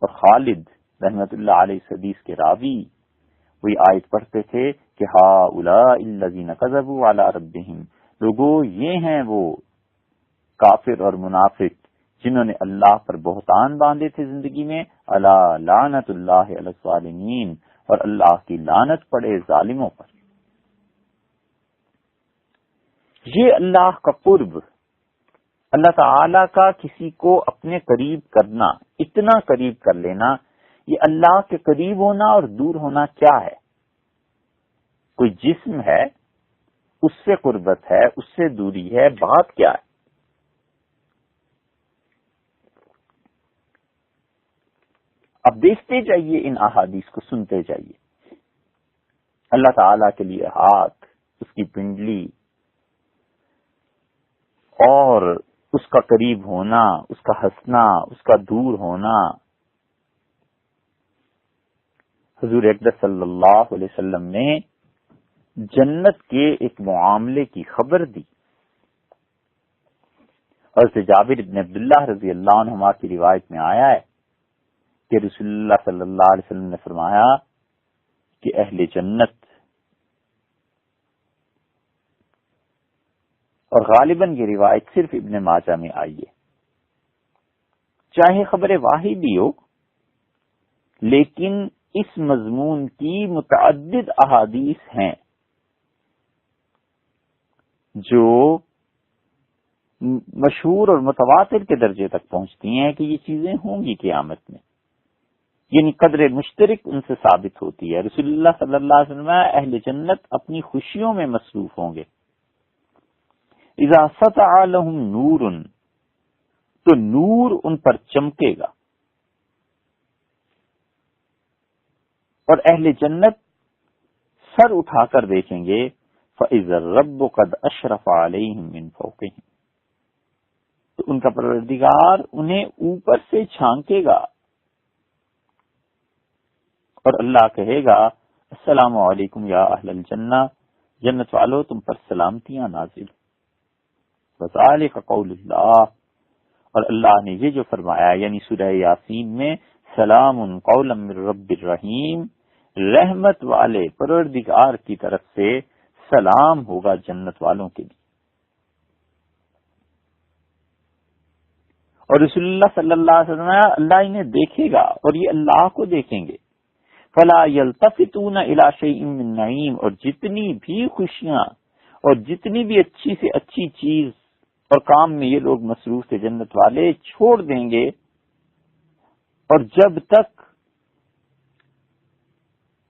اور خالد رحمت اللہ علیہ اس حدیث کے راوی وہی آیت پڑھتے تھے کہ ہؤلاء الذین کذبوا علی ربہم، لوگوں یہ ہیں وہ کافر اور منافق جنہوں نے اللہ پر بہتان باندھے تھے زندگی میں، الا لعنت اللہ علی الظالمین، اور اللہ کی لعنت پڑے ظالموں پر۔ یہ اللہ کا قرب، اللہ تعالی کا کسی کو اپنے قریب کرنا، اتنا قریب کر لینا، یہ اللہ کے قریب ہونا اور دور ہونا کیا ہے؟ کوئی جسم ہے اس سے قربت ہے، اس سے دوری ہے، بات کیا ہے؟ اب دیکھتے جائیے ان احادیث کو، سنتے جائیے۔ اللہ تعالی کے لیے ہاتھ، اس کی پنڈلی اور اس کا قریب ہونا، اس کا ہنسنا، اس کا دور ہونا۔ حضور اقدس صلی اللہ علیہ وسلم نے جنت کے ایک معاملے کی خبر دی، اور جابر بن عبداللہ رضی اللہ عنہما کی روایت میں آیا ہے کہ رسول اللہ صلی اللہ علیہ وسلم نے فرمایا کہ اہل جنت، اور غالباً یہ روایت صرف ابن ماجہ میں آئی ہے، چاہے خبر واحد بھی ہو لیکن اس مضمون کی متعدد احادیث ہیں جو مشہور اور متواتر کے درجے تک پہنچتی ہیں کہ یہ چیزیں ہوں گی قیامت میں۔ یعنی قدر مشترک ان سے ثابت ہوتی ہے. رسول اللہ صلی اللہ علیہ وسلم اہل جنت اپنی خوشیوں میں مصروف ہوں گے. اذا سطع لهم نور، تو نور ان پر چمکے گا، اور اہل جنت سر اٹھا کر دیکھیں گے فَإِذَا الرَّبُّ قَدْ أَشْرَفَ عَلَيْهِمْ مِنْ فَوْقِهِمْ، تو ان کا پروردگار انہیں اوپر سے چھانکے گا اور اللہ کہے گا السلام علیکم یا اہل الجنہ، جنت والو تم پر سلامتیاں نازل. وَذَلِكَ قَوْلُ اللَّهِ، اور اللہ نے یہ جو فرمایا یعنی سورہ یاسین میں سلام قولا من رب الرحیم، رحمت والے پروردگار کی طرف سے سلام ہوگا جنت والوں کے لیے. اور رسول اللہ صلی اللہ علیہ وسلم اللہ انہیں دیکھے گا اور یہ اللہ کو دیکھیں گے. فلا یلتفتون الی شیء من نعیم، اور جتنی بھی خوشیاں اور جتنی بھی اچھی سے اچھی چیز اور کام میں یہ لوگ مصروف تھے جنت والے، چھوڑ دیں گے، اور جب تک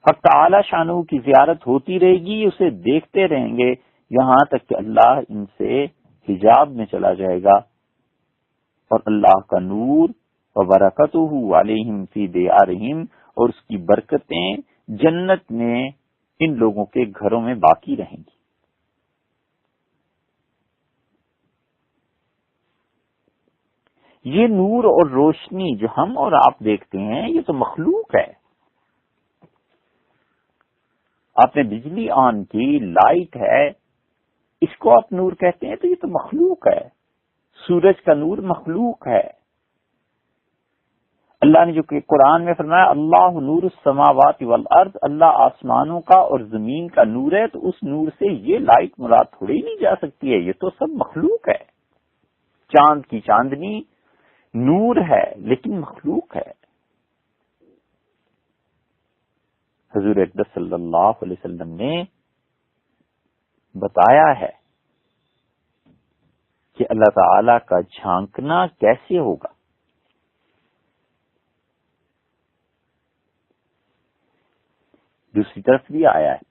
حق تعالی شانہ کی زیارت ہوتی رہے گی اسے دیکھتے رہیں گے یہاں تک کہ اللہ ان سے حجاب میں چلا جائے گا، اور اللہ کا نور وبرکتہ علیہم فی دیارہم، اور اس کی برکتیں جنت میں ان لوگوں کے گھروں میں باقی رہیں گی. یہ نور اور روشنی جو ہم اور آپ دیکھتے ہیں یہ تو مخلوق ہے. آپ نے بجلی آن کی، لائٹ ہے، اس کو آپ نور کہتے ہیں تو یہ تو مخلوق ہے. سورج کا نور مخلوق ہے. اللہ نے جو کہ قرآن میں فرمایا اللہ نور السماوات والارض، اللہ آسمانوں کا اور زمین کا نور ہے، تو اس نور سے یہ لائٹ مراد تھوڑی نہیں جا سکتی ہے، یہ تو سب مخلوق ہے. چاند کی چاندنی نور ہے لیکن مخلوق ہے. حضور اقدس صلی اللہ علیہ وسلم نے بتایا ہے کہ اللہ تعالی کا جھانکنا کیسے ہوگا. دوسری طرف بھی آیا ہے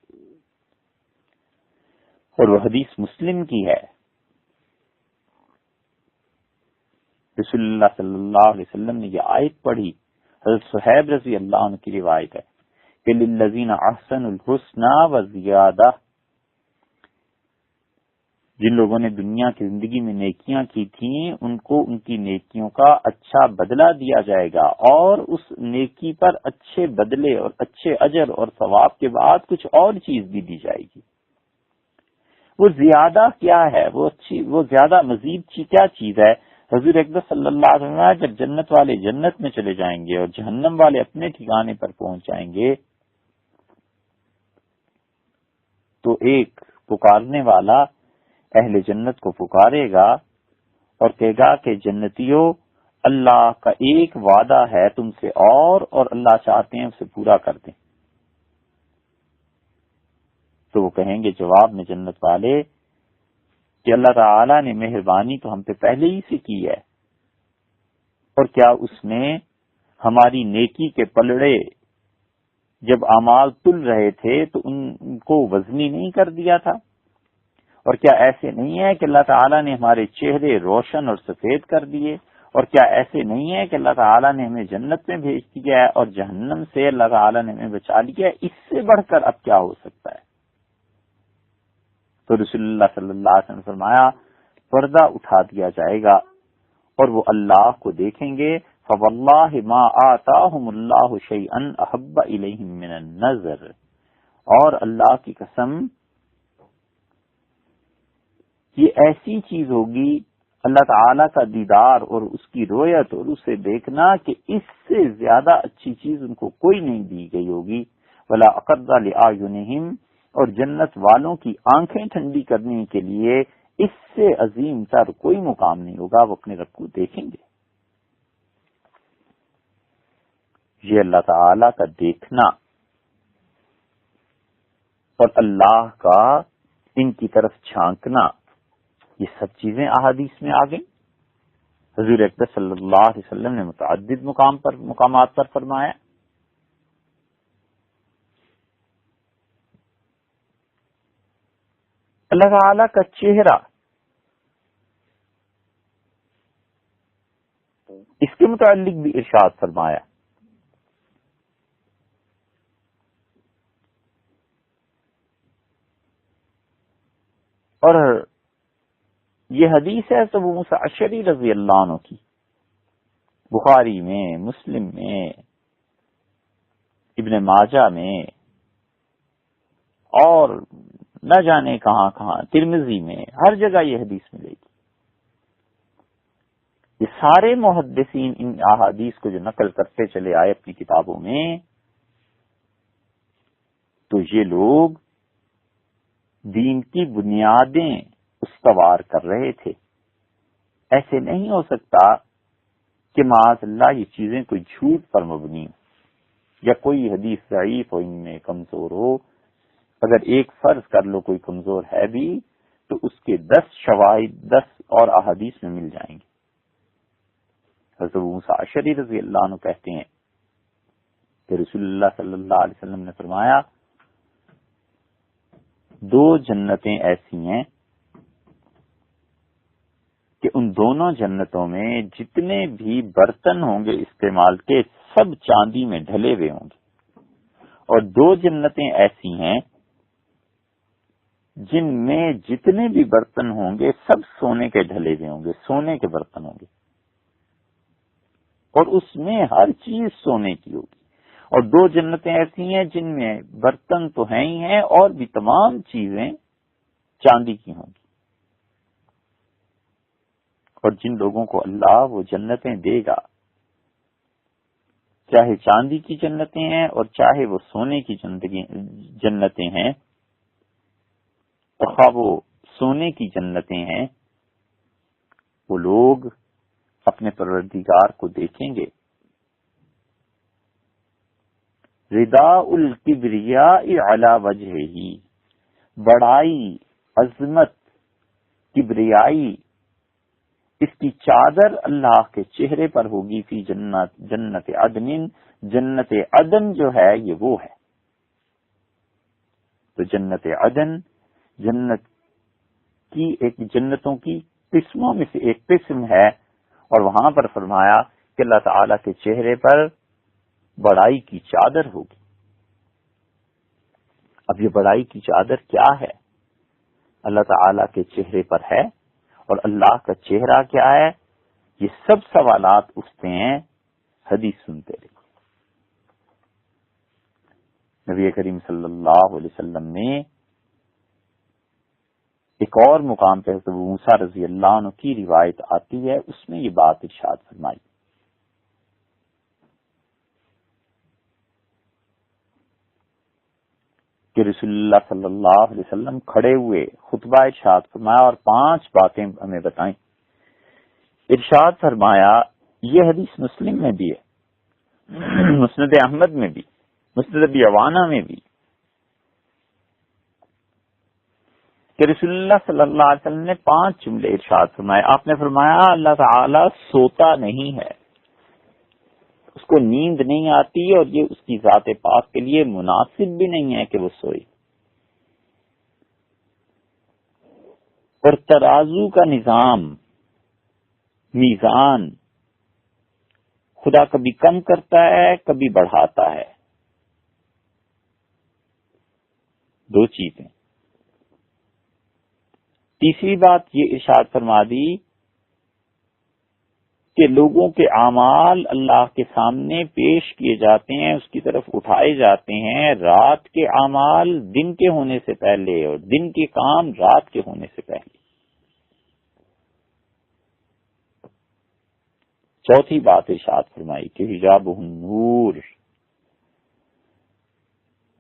اور وہ حدیث مسلم کی ہے. رسول اللہ صلی اللہ علیہ وسلم نے یہ آیت پڑھی، حضرت صہیب رضی اللہ عنہ کی روایت ہے کہ للذین احسنوا الحسنی وزیادہ، جن لوگوں نے دنیا کی زندگی میں نیکیاں کی تھیں ان کو ان کی نیکیوں کا اچھا بدلہ دیا جائے گا، اور اس نیکی پر اچھے بدلے اور اچھے اجر اور ثواب کے بعد کچھ اور چیز بھی دی جائے گی. وہ زیادہ کیا ہے، وہ زیادہ مزید کیا چیز ہے؟ حضور اقدس صلی اللہ علیہ وسلم جب جنت والے جنت میں چلے جائیں گے اور جہنم والے اپنے ٹھکانے پر پہنچ جائیں گے تو ایک پکارنے والا اہل جنت کو پکارے گا اور کہے گا کہ جنتیوں، اللہ کا ایک وعدہ ہے تم سے اور اللہ چاہتے ہیں اسے پورا کر دیں. تو وہ کہیں گے جواب میں جنت والے کہ اللہ تعالی نے مہربانی تو ہم پہ پہلے ہی سے کی ہے، اور کیا اس نے ہماری نیکی کے پلڑے جب اعمال تل رہے تھے تو ان کو وزنی نہیں کر دیا تھا؟ اور کیا ایسے نہیں ہے کہ اللہ تعالیٰ نے ہمارے چہرے روشن اور سفید کر دیے؟ اور کیا ایسے نہیں ہے کہ اللہ تعالیٰ نے ہمیں جنت میں بھیج دیا ہے اور جہنم سے اللہ تعالیٰ نے ہمیں بچا لیا ہے؟ اس سے بڑھ کر اب کیا ہو سکتا ہے؟ تو رسول اللہ صلی اللہ علیہ وسلم فرمایا پردہ اٹھا دیا جائے گا اور وہ اللہ کو دیکھیں گے. فواللہ ما آتاہم اللہ شیئا احب الیہم من النظر، اور اللہ کی قسم یہ ایسی چیز ہوگی اللہ تعالی کا دیدار اور اس کی رویت اور اسے دیکھنا کہ اس سے زیادہ اچھی چیز ان کو کوئی نہیں دی گئی ہوگی. ولا اقرض لأعینہم، اور جنت والوں کی آنکھیں ٹھنڈی کرنے کے لیے اس سے عظیم تر کوئی مقام نہیں ہوگا. وہ اپنے رب کو دیکھیں گے. یہ اللہ تعالی کا دیکھنا اور اللہ کا ان کی طرف جھانکنا، یہ سب چیزیں احادیث میں آ گئیں. حضور اکرم صلی اللہ علیہ وسلم نے متعدد مقامات پر فرمایا اللہ تعالی کا چہرہ اس کے متعلق بھی ارشاد فرمایا، اور یہ حدیث ہے ابو موسیٰ اشعری رضی اللہ عنہ کی، بخاری میں، مسلم میں، ابن ماجہ میں، اور نہ جانے کہاں کہاں، ترمذی میں، ہر جگہ یہ حدیث ملے گی۔ یہ سارے محدثین ان احادیث کو جو نقل کرتے چلے آئے اپنی کتابوں میں، تو یہ لوگ دین کی بنیادیں استوار کر رہے تھے۔ ایسے نہیں ہو سکتا کہ معاذ اللہ یہ چیزیں کوئی جھوٹ پر مبنی ہوں یا کوئی حدیث ضعیف ہو، ان میں کمزور ہو۔ اگر ایک فرض کر لو کوئی کمزور ہے بھی تو اس کے 10 شواہد 10 اور احادیث میں مل جائیں گے۔ حضرت ابو موسیٰ اشعری رضی اللہ عنہ کہتے ہیں کہ رسول اللہ صلی اللہ علیہ وسلم نے فرمایا، 2 جنتیں ایسی ہیں کہ ان دونوں جنتوں میں جتنے بھی برتن ہوں گے استعمال کے، سب چاندی میں ڈھلے ہوئے ہوں گے، اور 2 جنتیں ایسی ہیں جن میں جتنے بھی برتن ہوں گے سب سونے کے ڈھلے ہوئے ہوں گے، سونے کے برتن ہوں گے، اور اس میں ہر چیز سونے کی ہوگی۔ اور 2 جنتیں ایسی ہیں جن میں برتن تو ہیں ہی ہیں اور بھی تمام چیزیں چاندی کی ہوں گی۔ اور جن لوگوں کو اللہ وہ جنتیں دے گا، چاہے چاندی کی جنتیں ہیں اور چاہے وہ سونے کی جنتیں ہیں، خواہ وہ سونے کی جنتیں ہیں، وہ لوگ اپنے پروردگار کو دیکھیں گے۔ رداء الکبریاء علی وجہہ، بڑائی، عظمت، کبریائی، اس کی چادر اللہ کے چہرے پر ہوگی، فی جنت عدن، جنت عدن جو ہے یہ وہ ہے۔ تو جنت عدن جنت کی ایک جنتوں کی قسموں میں سے ایک قسم ہے، اور وہاں پر فرمایا کہ اللہ تعالی کے چہرے پر بڑائی کی چادر ہوگی۔ اب یہ بڑائی کی چادر کیا ہے؟ اللہ تعالی کے چہرے پر ہے، اور اللہ کا چہرہ کیا ہے؟ یہ سب سوالات اٹھتے ہیں، حدیث سنتے رہیے۔ نبی کریم صلی اللہ علیہ وسلم نے ایک اور مقام پہ حضرت ابو موسیٰ رضی اللہ عنہ کی روایت آتی ہے، اس میں یہ بات ارشاد فرمائی کہ رسول اللہ صلی اللہ علیہ وسلم کھڑے ہوئے خطبہ ارشاد فرمایا اور 5 باتیں ہمیں بتائیں۔ ارشاد فرمایا، یہ حدیث مسلم میں بھی ہے، مسند احمد میں بھی، مسند ابی عوانہ میں بھی، کہ رسول اللہ صلی اللہ علیہ وسلم نے 5 جملے ارشاد فرمائے۔ آپ نے فرمایا اللہ تعالی سوتا نہیں ہے، اس کو نیند نہیں آتی، اور یہ اس کی ذات پاک کے لیے مناسب بھی نہیں ہے کہ وہ سوئے۔ اور ترازو کا نظام، میزان، خدا کبھی کم کرتا ہے کبھی بڑھاتا ہے، 2 چیزیں۔ تیسری بات یہ ارشاد فرما دی کہ لوگوں کے اعمال اللہ کے سامنے پیش کیے جاتے ہیں، اس کی طرف اٹھائے جاتے ہیں، رات کے اعمال دن کے ہونے سے پہلے اور دن کے کام رات کے ہونے سے پہلے۔ چوتھی بات ارشاد فرمائی کہ حجابہ النور،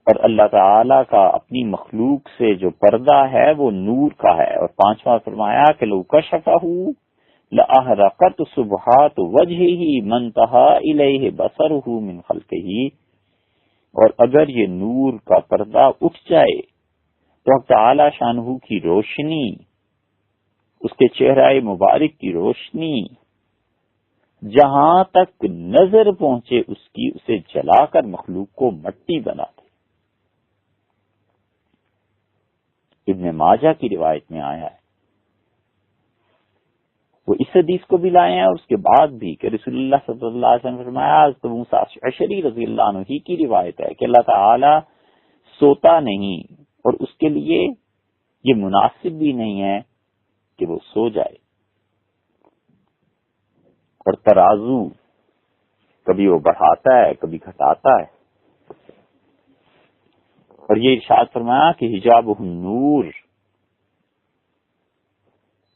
اور اللہ تعالی کا اپنی مخلوق سے جو پردہ ہے وہ نور کا ہے۔ اور 5واں فرمایا کہ لو کشفہ لأحرقت سبحات وجہہ منتہا الیہ بصرہ من خلقہ، اور اگر یہ نور کا پردہ اٹھ جائے تو اللہ تعالی شانہ کی روشنی، اس کے چہرہ مبارک کی روشنی جہاں تک نظر پہنچے اس کی، اسے جلا کر مخلوق کو مٹی بنا دے۔ ابن ماجہ کی روایت میں آیا ہے. وہ اس حدیث کو بھی لائے ہیں اور اس کے بعد بھی کہ رسول اللہ صلی اللہ علیہ وسلم نے فرمایا، ابو موسیٰ اشعری رضی اللہ عنہ ہی کی روایت ہے کہ اللہ تعالی سوتا نہیں اور اس کے لیے یہ مناسب بھی نہیں ہے کہ وہ سو جائے. اور ترازو کبھی وہ بڑھاتا ہے کبھی گھٹاتا ہے. اور یہ ارشاد فرمایا کہ حجابہ النور،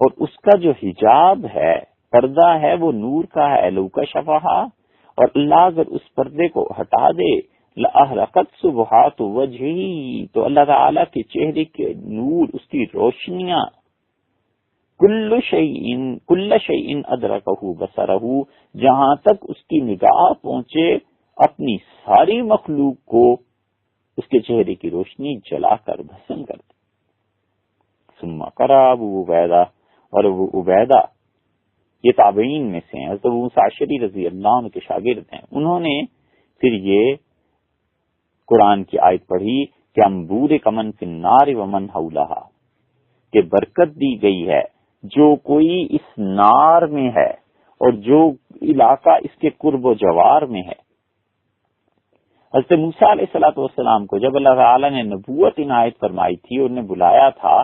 اور اس کا جو حجاب ہے، پردہ ہے، وہ نور کا ہے. لو کشفہا، اور اللہ اگر اس پردے کو ہٹا دے، لأحرقت سبحات وجہی، تو اللہ تعالیٰ کے چہرے کے نور، اس کی روشنیاں، کل شیء ادرکہ بصرہ، جہاں تک اس کی نگاہ پہنچے اپنی ساری مخلوق کو اس کے چہرے کی روشنی جلا کر بھسم کر دے. ثم قرأ ابو عبیدہ، اور ابو عبیدہ یہ تابعین میں سے ہیں، حضرت ابو موسیٰ اشعری رضی اللہ عنہ کے شاگرد ہیں. انہوں نے پھر یہ قرآن کی آیت پڑھی کہ ہم بورک من فی النار ومن حولہا، کہ برکت دی گئی ہے جو کوئی اس نار میں ہے اور جو علاقہ اس کے قرب و جوار میں ہے. حضرت موسیٰ علیہ الصلوۃ والسلام کو جب اللہ تعالی نے نبوت عنایت فرمائی تھی اور انہیں بلایا تھا،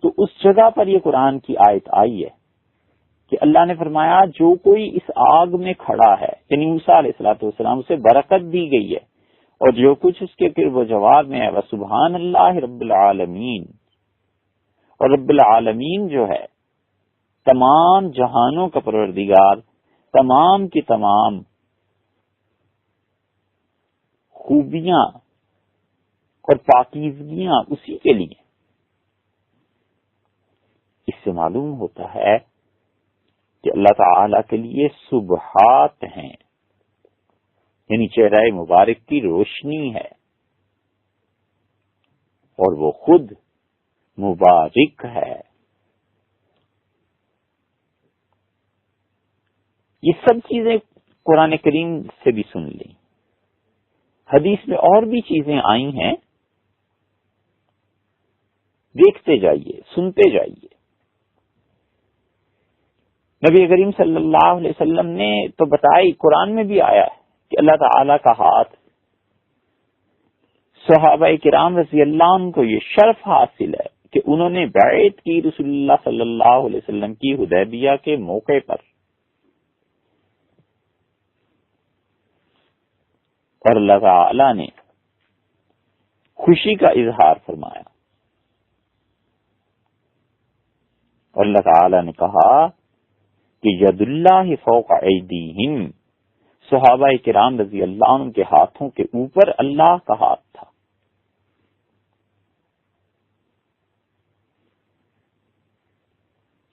تو اس جگہ پر یہ قرآن کی آیت آئی ہے کہ اللہ نے فرمایا جو کوئی اس آگ میں کھڑا ہے، یعنی موسیٰ علیہ الصلوۃ والسلام، اسے برکت دی گئی ہے اور جو کچھ اس کے قرب و جوار میں ہے، وسبحان اللہ رب العالمین. اور رب العالمین جو ہے تمام جہانوں کا پروردگار، تمام کی تمام خوبیاں اور پاکیزگیاں اسی کے لیے. اس سے معلوم ہوتا ہے کہ اللہ تعالی کے لیے سبحات ہیں، یعنی چہرہ مبارک کی روشنی ہے، اور وہ خود مبارک ہے. یہ سب چیزیں قرآن کریم سے بھی سن لیں. حدیث میں اور بھی چیزیں آئی ہیں، دیکھتے جائیے، سنتے جائیے. نبی کریم صلی اللہ علیہ وسلم نے تو بتائی، قرآن میں بھی آیا ہے کہ اللہ تعالی کا ہاتھ. صحابہ کرام رضی اللہ عنہ کو یہ شرف حاصل ہے کہ انہوں نے بیعت کی رسول اللہ صلی اللہ علیہ وسلم کی حدیبیہ کے موقع پر، اور اللہ تعالی نے خوشی کا اظہار فرمایا، اور اللہ تعالی نے کہا کہ ید اللہ فوق ایدیہم، صحابہ کرام رضی اللہ عنہ کے ہاتھوں کے اوپر اللہ کا ہاتھ تھا.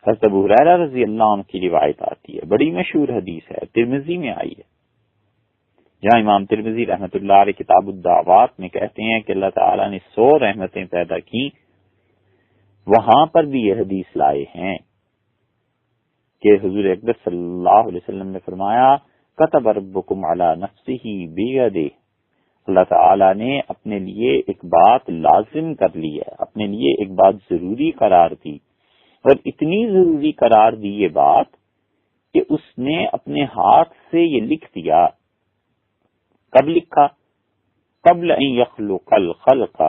حضرت ابو ہریرہ رضی اللہ عنہ کی روایت آتی ہے، بڑی مشہور حدیث ہے، ترمذی میں آئی ہے، جہاں امام ترمذی رحمۃ اللہ علیہ کتاب الدعوات میں کہتے ہیں کہ اللہ تعالیٰ نے 100 رحمتیں پیدا کی. وہاں پر بھی یہ حدیث لائے ہیں کہ حضور اقدس صلی اللہ علیہ وسلم نے فرمایا، کتب ربکم علی نفسہ بیدہ، اللہ تعالیٰ نے اپنے لیے ایک بات لازم کر لی ہے، اپنے لیے ایک بات ضروری قرار دی، اور اتنی ضروری قرار دی یہ بات کہ اس نے اپنے ہاتھ سے یہ لکھ دیا. کب لکھا؟ قبل ان یخلق الخلق،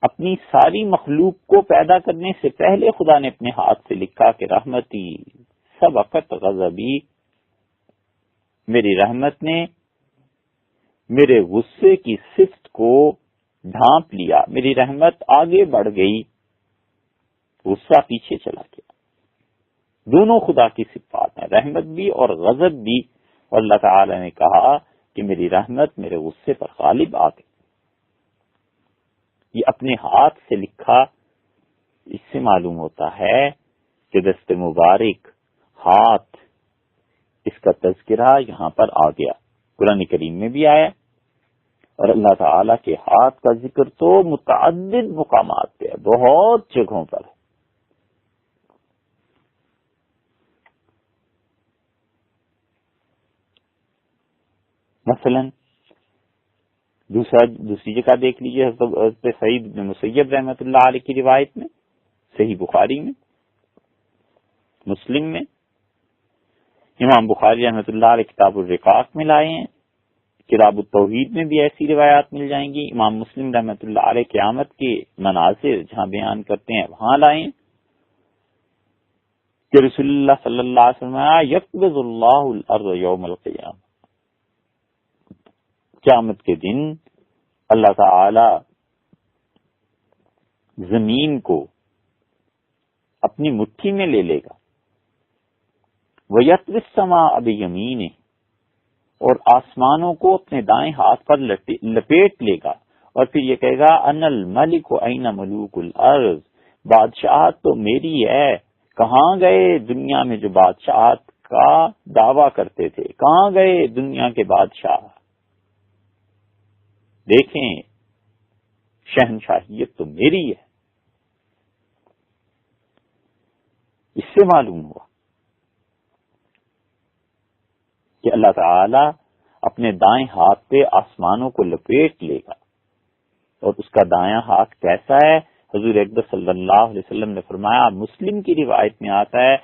اپنی ساری مخلوق کو پیدا کرنے سے پہلے خدا نے اپنے ہاتھ سے لکھا کہ رحمتی سبقت غضبی، میری رحمت نے میرے غصے کی صفت کو ڈھانپ لیا، میری رحمت آگے بڑھ گئی، غصہ پیچھے چلا گیا. دونوں خدا کی صفات ہیں، رحمت بھی اور غضب بھی. اور اللہ تعالی نے کہا کہ میری رحمت میرے غصے پر غالب آ گئی. یہ اپنے ہاتھ سے لکھا. اس سے معلوم ہوتا ہے کہ دست مبارک، ہاتھ، اس کا تذکرہ یہاں پر آ گیا، قرآن کریم میں بھی آیا. اور اللہ تعالی کے ہاتھ کا ذکر تو متعدد مقامات پہ ہے، بہت جگہوں پر ہے. مثلا دوسری جگہ دیکھ لیجیے حضرت سعید بن مسیب رحمۃ اللہ علیہ کی روایت میں، صحیح بخاری میں، مسلم میں، امام بخاری رحمۃ اللہ علیہ کتاب الرقاق میں لائے ہیں، کتاب التوحید میں بھی ایسی روایات مل جائیں گی، امام مسلم رحمۃ اللہ علیہ قیامت کے مناظر جہاں بیان کرتے ہیں وہاں لائے ہیں کہ رسول اللہ صلی اللہ علیہ وسلم یقبض اللہ الارض یوم القیامہ، قیامت کے دن اللہ تعالی زمین کو اپنی مٹھی میں لے لے گا، وَيَطْوِي السَّمَاءَ بِيَمِينِهِ، اور آسمانوں کو اپنے دائیں ہاتھ پر لپیٹ لے گا، اور پھر یہ کہے گا اَنَا الْمَلِكُ أَيْنَ مُلُوكُ الْأَرْضِ، بادشاہت تو میری ہے، کہاں گئے دنیا میں جو بادشاہت کا دعویٰ کرتے تھے، کہاں گئے دنیا کے بادشاہ؟ دیکھیں شہنشاہیت تو میری ہے۔ اس سے معلوم ہوا کہ اللہ تعالی اپنے دائیں ہاتھ پہ آسمانوں کو لپیٹ لے گا، اور اس کا دایاں ہاتھ کیسا ہے؟ حضور اقدس صلی اللہ علیہ وسلم نے فرمایا، مسلم کی روایت میں آتا ہے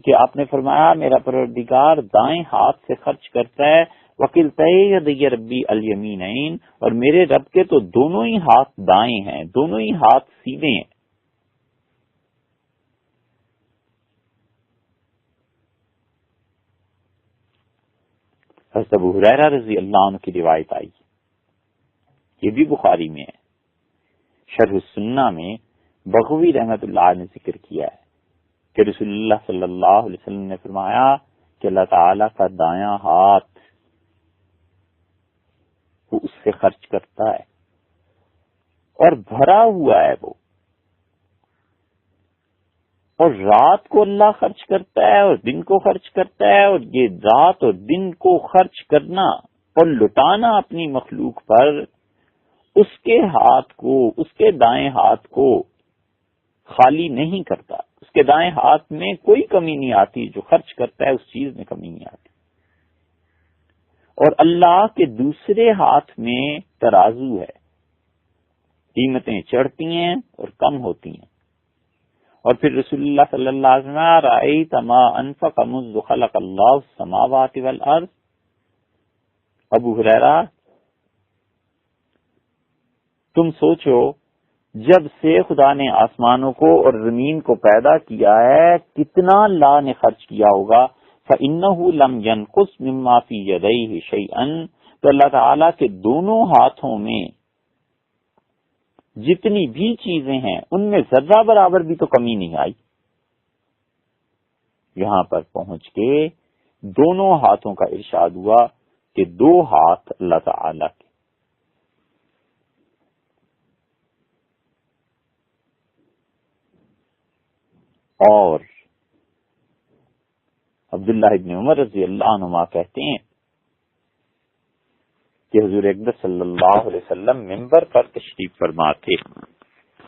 کہ آپ نے فرمایا میرا پروردگار دائیں ہاتھ سے خرچ کرتا ہے، وکلتَ یدی ربی الیمینین، اور میرے رب کے تو دونوں ہی ہاتھ دائیں ہیں، دونوں ہی ہاتھ سیدھے ہیں۔ حضرت ابو ہریرہ رضی اللہ عنہ کی روایت آئی، یہ بھی بخاری میں ہے، شرح السنہ میں بغوی رحمت اللہ علیہ نے ذکر کیا ہے کہ رسول اللہ صلی اللہ علیہ وسلم نے فرمایا کہ اللہ تعالی کا دایاں ہاتھ وہ اس سے خرچ کرتا ہے، اور بھرا ہوا ہے وہ، اور رات کو اللہ خرچ کرتا ہے اور دن کو خرچ کرتا ہے، اور یہ رات اور دن کو خرچ کرنا اور لٹانا اپنی مخلوق پر اس کے ہاتھ کو، اس کے دائیں ہاتھ کو خالی نہیں کرتا، اس کے دائیں ہاتھ میں کوئی کمی نہیں آتی، جو خرچ کرتا ہے اس چیز میں کمی نہیں آتی۔ اور اللہ کے دوسرے ہاتھ میں ترازو ہے، قیمتیں چڑھتی ہیں اور کم ہوتی ہیں۔ اور پھر رسول اللہ صلی اللہ علیہ وسلم رأیت ما انفق منذ خلق اللہ السماوات والارض، ابو ہریرہ تم سوچو جب سے خدا نے آسمانوں کو اور زمین کو پیدا کیا ہے کتنا اللہ نے خرچ کیا ہوگا، فَإِنَّهُ لَمْ يَنْقُصْ مِمَّا فِي يَدَيْهِ شَيْئًا، تو اللہ تعالیٰ کے دونوں ہاتھوں میں جتنی بھی چیزیں ہیں ان میں ذرہ برابر بھی تو کمی نہیں آئی۔ یہاں پر پہنچ کے دونوں ہاتھوں کا ارشاد ہوا کہ دو ہاتھ اللہ تعالیٰ کے۔ اور عبداللہ ابن عمر رضی اللہ عنہما کہتے ہیں کہ حضور اقدس صلی اللہ علیہ وسلم منبر پر تشریف فرما تھے،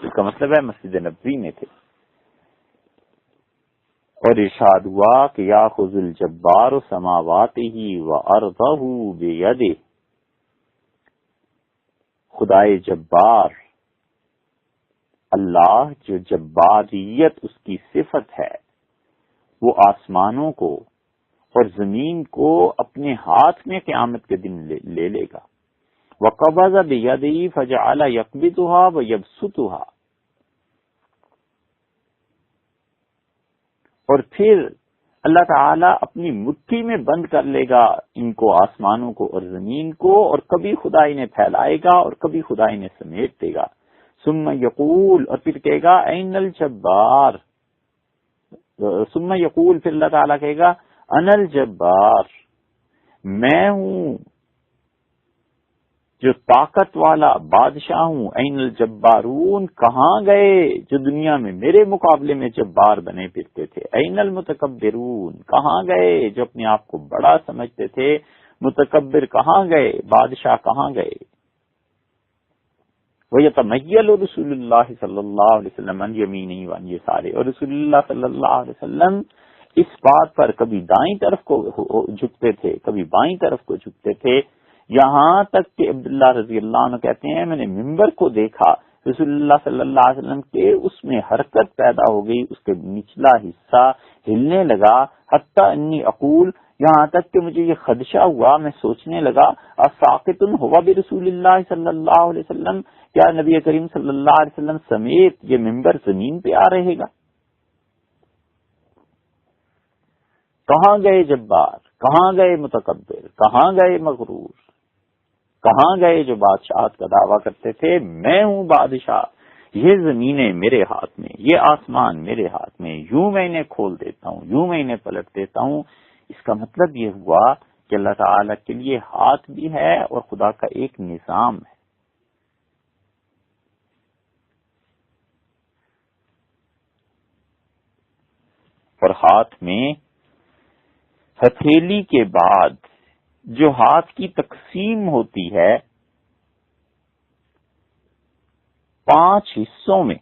اس کا مطلب ہے مسجد نبوی میں تھے، اور ارشاد ہوا کہ یاخذ الجبار سماواتہ وارضہ بیدہ، خدائے جبار اللہ جو جباریت اس کی صفت ہے، وہ آسمانوں کو اور زمین کو اپنے ہاتھ میں قیامت کے دن لے لے گا۔ وَقَبَضَ بِيَدِهِ فَجَعَلَ يَقْبِضُهَا وَيَبْسُطُهَا، اور پھر اللہ تعالیٰ اپنی مٹھی میں بند کر لے گا ان کو، آسمانوں کو اور زمین کو، اور کبھی خدا انہیں پھیلائے گا اور کبھی خدا انہیں سمیٹ دے گا۔ ثم یقول، اور پھر کہے گا این الجبار، ثم یقول، پھر اللہ تعالیٰ کہے گا انا الجبار، میں ہوں جو طاقت والا بادشاہ ہوں۔ این الجبارون، کہاں گئے جو دنیا میں میرے مقابلے میں جبار بنے پھرتے تھے؟ این المتکبرون، کہاں گئے جو اپنے آپ کو بڑا سمجھتے تھے؟ متکبر کہاں گئے؟ بادشاہ کہاں گئے؟ وَيَتَمَيَّلُ رسول اللہ صلی اللہ علیہ وسلم عن یمینہ وعن یسارہ، اور رسول اللہ صلی اللہ علیہ وسلم اس بات پر کبھی دائیں طرف کو جھکتے تھے، کبھی بائیں طرف کو جھکتے تھے، یہاں تک کہ عبداللہ رضی اللہ عنہ کہتے ہیں میں نے ممبر کو دیکھا، رسول اللہ صلی اللہ علیہ وسلم کے اس میں حرکت پیدا ہو گئی، اس کے نچلا حصہ ہلنے لگا، حتی انی اقول، یہاں تک کہ مجھے یہ خدشہ ہوا، میں سوچنے لگا اساقط ہوا برسول اللہ صلی اللہ علیہ وسلم، کیا نبی کریم صلی اللہ علیہ وسلم سمیت یہ ممبر زمین پہ آ رہے گا؟ کہاں گئے جبار، کہاں گئے متکبر، کہاں گئے مغرور، کہاں گئے جو بادشاہت کا دعویٰ کرتے تھے میں ہوں بادشاہ، یہ زمینیں میرے ہاتھ میں، یہ آسمان میرے ہاتھ میں، یوں میں انہیں کھول دیتا ہوں، یوں میں انہیں پلٹ دیتا ہوں۔ اس کا مطلب یہ ہوا کہ اللہ تعالیٰ کے لیے ہاتھ بھی ہے اور خدا کا ایک نظام ہے۔ اور ہاتھ میں ہتھیلی کے بعد جو ہاتھ کی تقسیم ہوتی ہے 5 حصوں میں،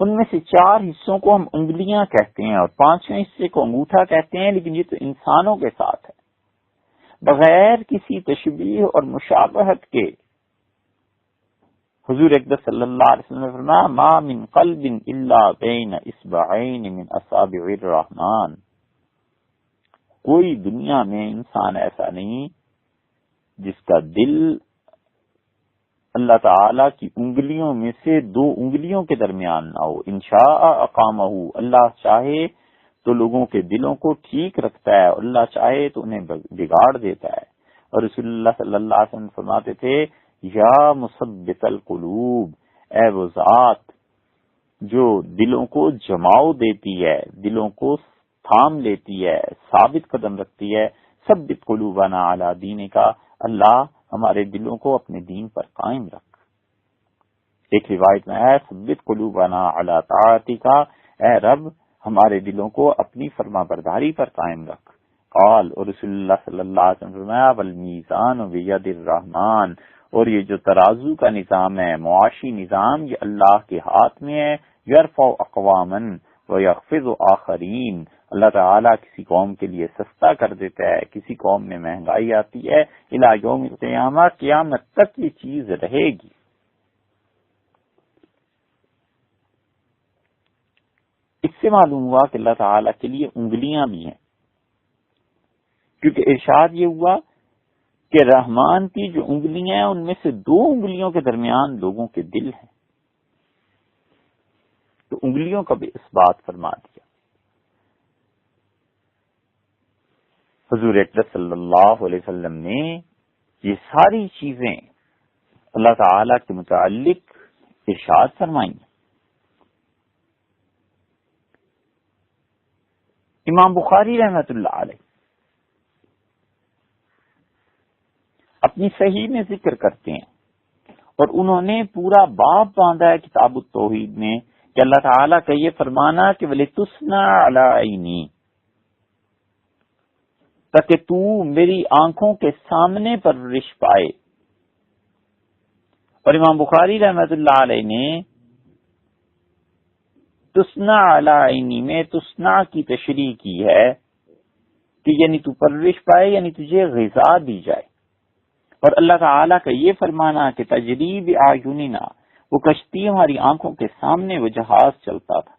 ان میں سے 4 حصوں کو ہم انگلیاں کہتے ہیں اور 5ویں حصے کو انگوٹھا کہتے ہیں، لیکن یہ تو انسانوں کے ساتھ ہے، بغیر کسی تشبیہ اور مشابہت کے۔ حضور اقدس صلی اللہ علیہ وسلم نے فرمایا ما من قلب الا بین اصبعین من اصابع الرحمن، کوئی دنیا میں انسان ایسا نہیں جس کا دل اللہ تعالی کی انگلیوں میں سے 2 انگلیوں کے درمیان نہ ہو۔ انشاء اقامہ، اللہ چاہے تو لوگوں کے دلوں کو ٹھیک رکھتا ہے، اور اللہ چاہے تو انہیں بگاڑ دیتا ہے۔ اور رسول اللہ صلی اللہ علیہ وسلم فرماتے تھے یا مثبت القلوب، اے وہ ذات جو دلوں کو جماؤ دیتی ہے، دلوں کو تھام لیتی ہے، ثابت قدم رکھتی ہے، ثبت قلوبنا علی دینک، اللہ ہمارے دلوں کو اپنے دین پر قائم رکھ۔ ایک روایت میں ہے ثبت قلوبنا علی طاعتک، اے رب ہمارے دلوں کو اپنی فرما برداری پر قائم رکھ۔ قال، اور رسول اللہ صلی اللہ علیہ وسلم فرمایا والمیزان بید الرحمن، اور یہ جو ترازو کا نظام ہے، معاشی نظام، یہ اللہ کے ہاتھ میں ہے۔ یرفع اقواما ویخفض آخرین، اللہ تعالیٰ کسی قوم کے لیے سستا کر دیتا ہے، کسی قوم میں مہنگائی آتی ہے، الی یوم القیامہ، قیامت تک یہ چیز رہے گی۔ اس سے معلوم ہوا کہ اللہ تعالیٰ کے لیے انگلیاں بھی ہیں، کیونکہ ارشاد یہ ہوا کہ رحمان کی جو انگلیاں ہیں ان میں سے 2 انگلیوں کے درمیان لوگوں کے دل ہیں، تو انگلیوں کا بھی اس بات فرما دیا۔ حضور اقدس صلی اللہ علیہ وسلم نے یہ ساری چیزیں اللہ تعالی کے متعلق ارشاد فرمائی۔ امام بخاری رحمۃ اللہ علیہ اپنی صحیح میں ذکر کرتے ہیں، اور انہوں نے پورا باب باندھا ہے کتاب التوحید میں کہ اللہ تعالیٰ کا یہ فرمانا کہ وَلِتُصْنَعَ عَلَىٰ عَيْنِي، تاکہ تو میری آنکھوں کے سامنے پرورش پائے۔ اور امام بخاری رحمۃ اللہ علیہ نے تُصْنَعَ عَلَىٰ عَيْنِي میں تُصْنَعَ کی تشریح کی ہے کہ یعنی تو پرورش پائے، یعنی تجھے غذا دی جائے۔ اور اللہ تعالیٰ کا یہ فرمانا کہ تجری بِأَعْيُنِنَا، وہ کشتی ہماری آنکھوں کے سامنے وہ جہاز چلتا تھا۔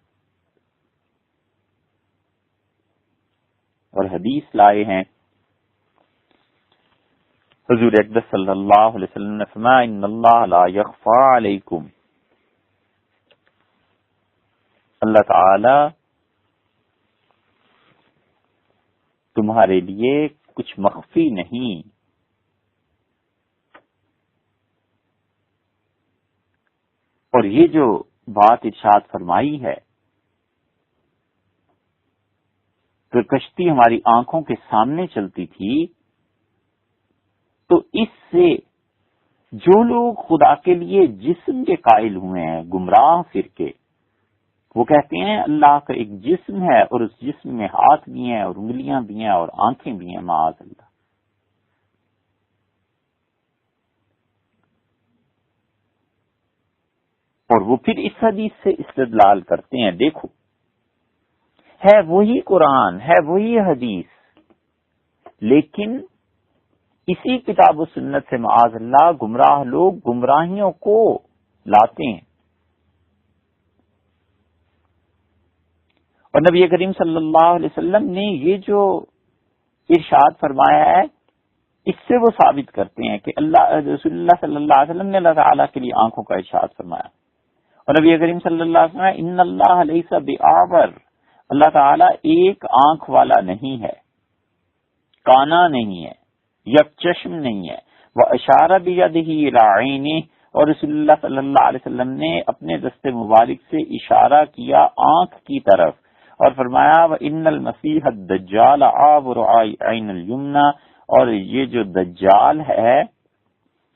اور حدیث لائے ہیں حضور اقدس صلی اللہ علیہ وسلم نے فرمایا ان اللہ لا یخفی علیکم، اللہ تعالی تمہارے لیے کچھ مخفی نہیں۔ اور یہ جو بات ارشاد فرمائی ہے کہ کشتی ہماری آنکھوں کے سامنے چلتی تھی، تو اس سے جو لوگ خدا کے لیے جسم کے قائل ہوئے ہیں، گمراہ فرقے، وہ کہتے ہیں اللہ کا ایک جسم ہے اور اس جسم میں ہاتھ بھی ہیں اور انگلیاں بھی ہیں اور آنکھیں بھی ہیں، معاذ اللہ۔ اور وہ پھر اس حدیث سے استدلال کرتے ہیں، دیکھو ہے وہی قرآن، ہے وہی حدیث لیکن اسی کتاب و سنت سے معاذ اللہ گمراہ لوگ گمراہیوں کو لاتے ہیں. اور نبی کریم صلی اللہ علیہ وسلم نے یہ جو ارشاد فرمایا ہے اس سے وہ ثابت کرتے ہیں کہ رسول اللہ صلی اللہ علیہ وسلم نے اللہ تعالیٰ کے لیے آنکھوں کا ارشاد فرمایا. اور نبی کریم صلی اللہ علیہ وسلم ان اللہ لیس بِأَعْوَرَ، اللہ تعالیٰ ایک آنکھ والا نہیں ہے، کانا نہیں ہے، یک چشم نہیں ہے. وَأَشَارَ بِيَدِهِ إِلَىٰ عَيْنِهِ، اور رسول اللہ صلی اللہ علیہ وسلم نے اپنے دست مبارک سے اشارہ کیا آنکھ کی طرف اور فرمایا وَإِنَّ الْمَسِيحَ الدَّجَّالَ عَابِرُ عَيْنِ الْيُمْنَىٰ، اور یہ جو دجال ہے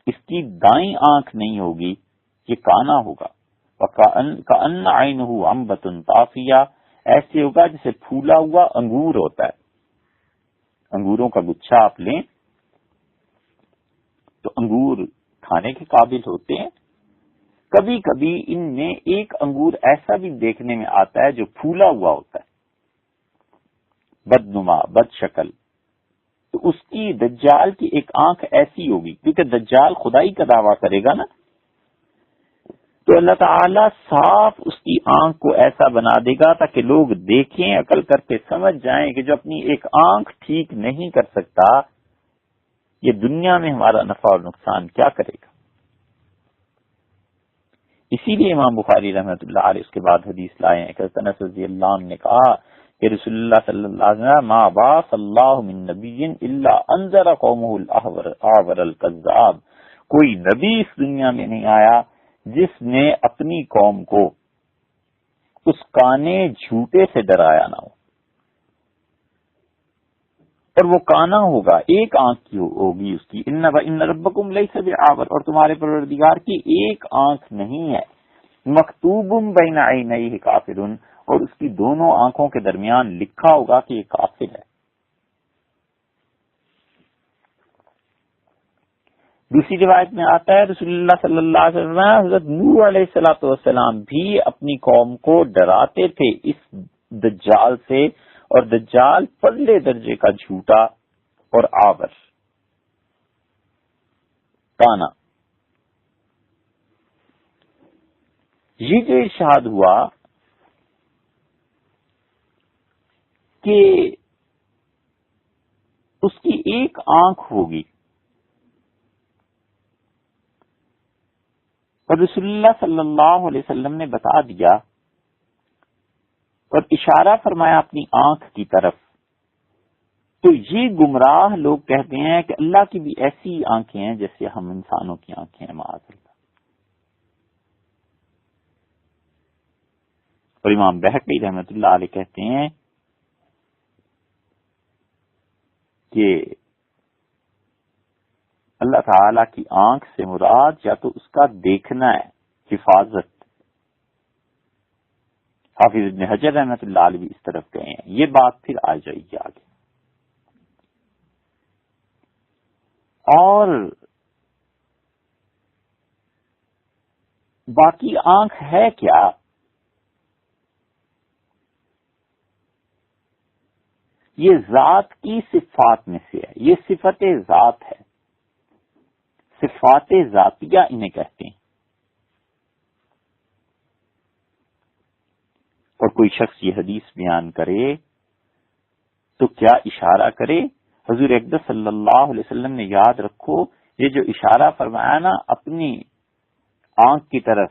اس کی دائیں آنکھ نہیں ہوگی، یہ کانا ہوگا. وَكَأَنَّ عَيْنُهُ عَنبَةٌ طَافِيَةٌ، ایسے ہوگا جیسے پھولا ہوا انگور ہوتا ہے. انگوروں کا گچھا آپ لیں تو انگور کھانے کے قابل ہوتے ہیں. کبھی کبھی ان میں ایک انگور ایسا بھی دیکھنے میں آتا ہے جو پھولا ہوا ہوتا ہے، بدنما، بد شکل. تو اس کی دجال کی ایک آنکھ ایسی ہوگی، کیونکہ دجال خدائی کا دعویٰ کرے گا نا، تو اللہ تعالیٰ صاف اس کی آنکھ کو ایسا بنا دے گا تاکہ لوگ دیکھیں، عقل کر کے سمجھ جائیں کہ جو اپنی ایک آنکھ ٹھیک نہیں کر سکتا یہ دنیا میں ہمارا نفع اور نقصان کیا کرے گا. اسی لیے امام بخاری رحمۃ اللہ علیہ اس کے بعد حدیث لائے ہیں کہ انس رضی اللہ عنہ نے کہا کہ رسول اللہ صلی اللہ علیہ وسلم ما بعث اللہ من نبی الا انذر قومه الاعور الكذاب، کوئی نبی اس دنیا میں نہیں آیا جس نے اپنی قوم کو اس کانے جھوٹے سے ڈرایا نہ ہو. اور وہ کانا ہوگا، ایک آنکھ کی ہوگی اس کی. ان ربکم لیس بعور، اور تمہارے پروردگار کی ایک آنکھ نہیں ہے. مکتوب بین عینیہ کافر، اور اس کی دونوں آنکھوں کے درمیان لکھا ہوگا کہ یہ کافر ہے. دوسری روایت میں آتا ہے رسول اللہ صلی اللہ علیہ وسلم حضرت نوح علیہ الصلوۃ والسلام بھی اپنی قوم کو ڈراتے تھے اس دجال سے، اور دجال پہلے درجے کا جھوٹا اور آور کانا. یہ جو ارشاد ہوا کہ اس کی ایک آنکھ ہوگی، اور رسول اللہ صلی اللہ علیہ وسلم نے بتا دیا اور اشارہ فرمایا اپنی آنکھ کی طرف، تو یہ گمراہ لوگ کہتے ہیں کہ اللہ کی بھی ایسی آنکھیں ہیں جیسے ہم انسانوں کی آنکھیں ہیں معاذ اللہ. اور امام بہقی رحمۃ اللہ علیہ کہتے ہیں کہ اللہ تعالی کی آنکھ سے مراد یا تو اس کا دیکھنا ہے، حفاظت. حافظ ابن حجر رحمۃ اللہ علیہ بھی اس طرف گئے ہیں. یہ بات پھر آ جائے گی آگے. اور باقی آنکھ ہے کیا؟ یہ ذات کی صفات میں سے ہے، یہ صفت ذات ہے، صفات ذاتیہ انہیں کہتے ہیں. اور کوئی شخص یہ حدیث بیان کرے تو کیا اشارہ کرے؟ حضور اقدس صلی اللہ علیہ وسلم نے یاد رکھو یہ جو اشارہ فرمایا نا اپنی آنکھ کی طرف،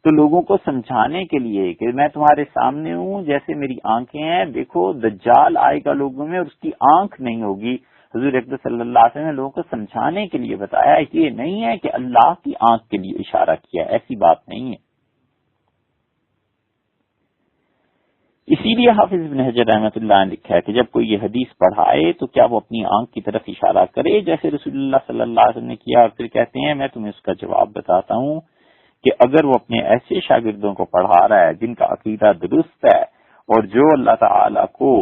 تو لوگوں کو سمجھانے کے لیے کہ میں تمہارے سامنے ہوں جیسے میری آنکھیں ہیں، دیکھو دجال آئے گا لوگوں میں اور اس کی آنکھ نہیں ہوگی. حضور اقدس صلی اللہ علیہ وسلم نے لوگوں کو سمجھانے کے لیے بتایا. یہ نہیں ہے کہ اللہ کی آنکھ کے لیے اشارہ کیا، ایسی بات نہیں ہے. اسی لیے حافظ ابن حجر رحمۃ اللہ نے لکھا ہے کہ جب کوئی یہ حدیث پڑھائے تو کیا وہ اپنی آنکھ کی طرف اشارہ کرے جیسے رسول اللہ صلی اللہ علیہ وسلم نے کیا، اور پھر کہتے ہیں میں تمہیں اس کا جواب بتاتا ہوں کہ اگر وہ اپنے ایسے شاگردوں کو پڑھا رہا ہے جن کا عقیدہ درست ہے اور جو اللہ تعالی کو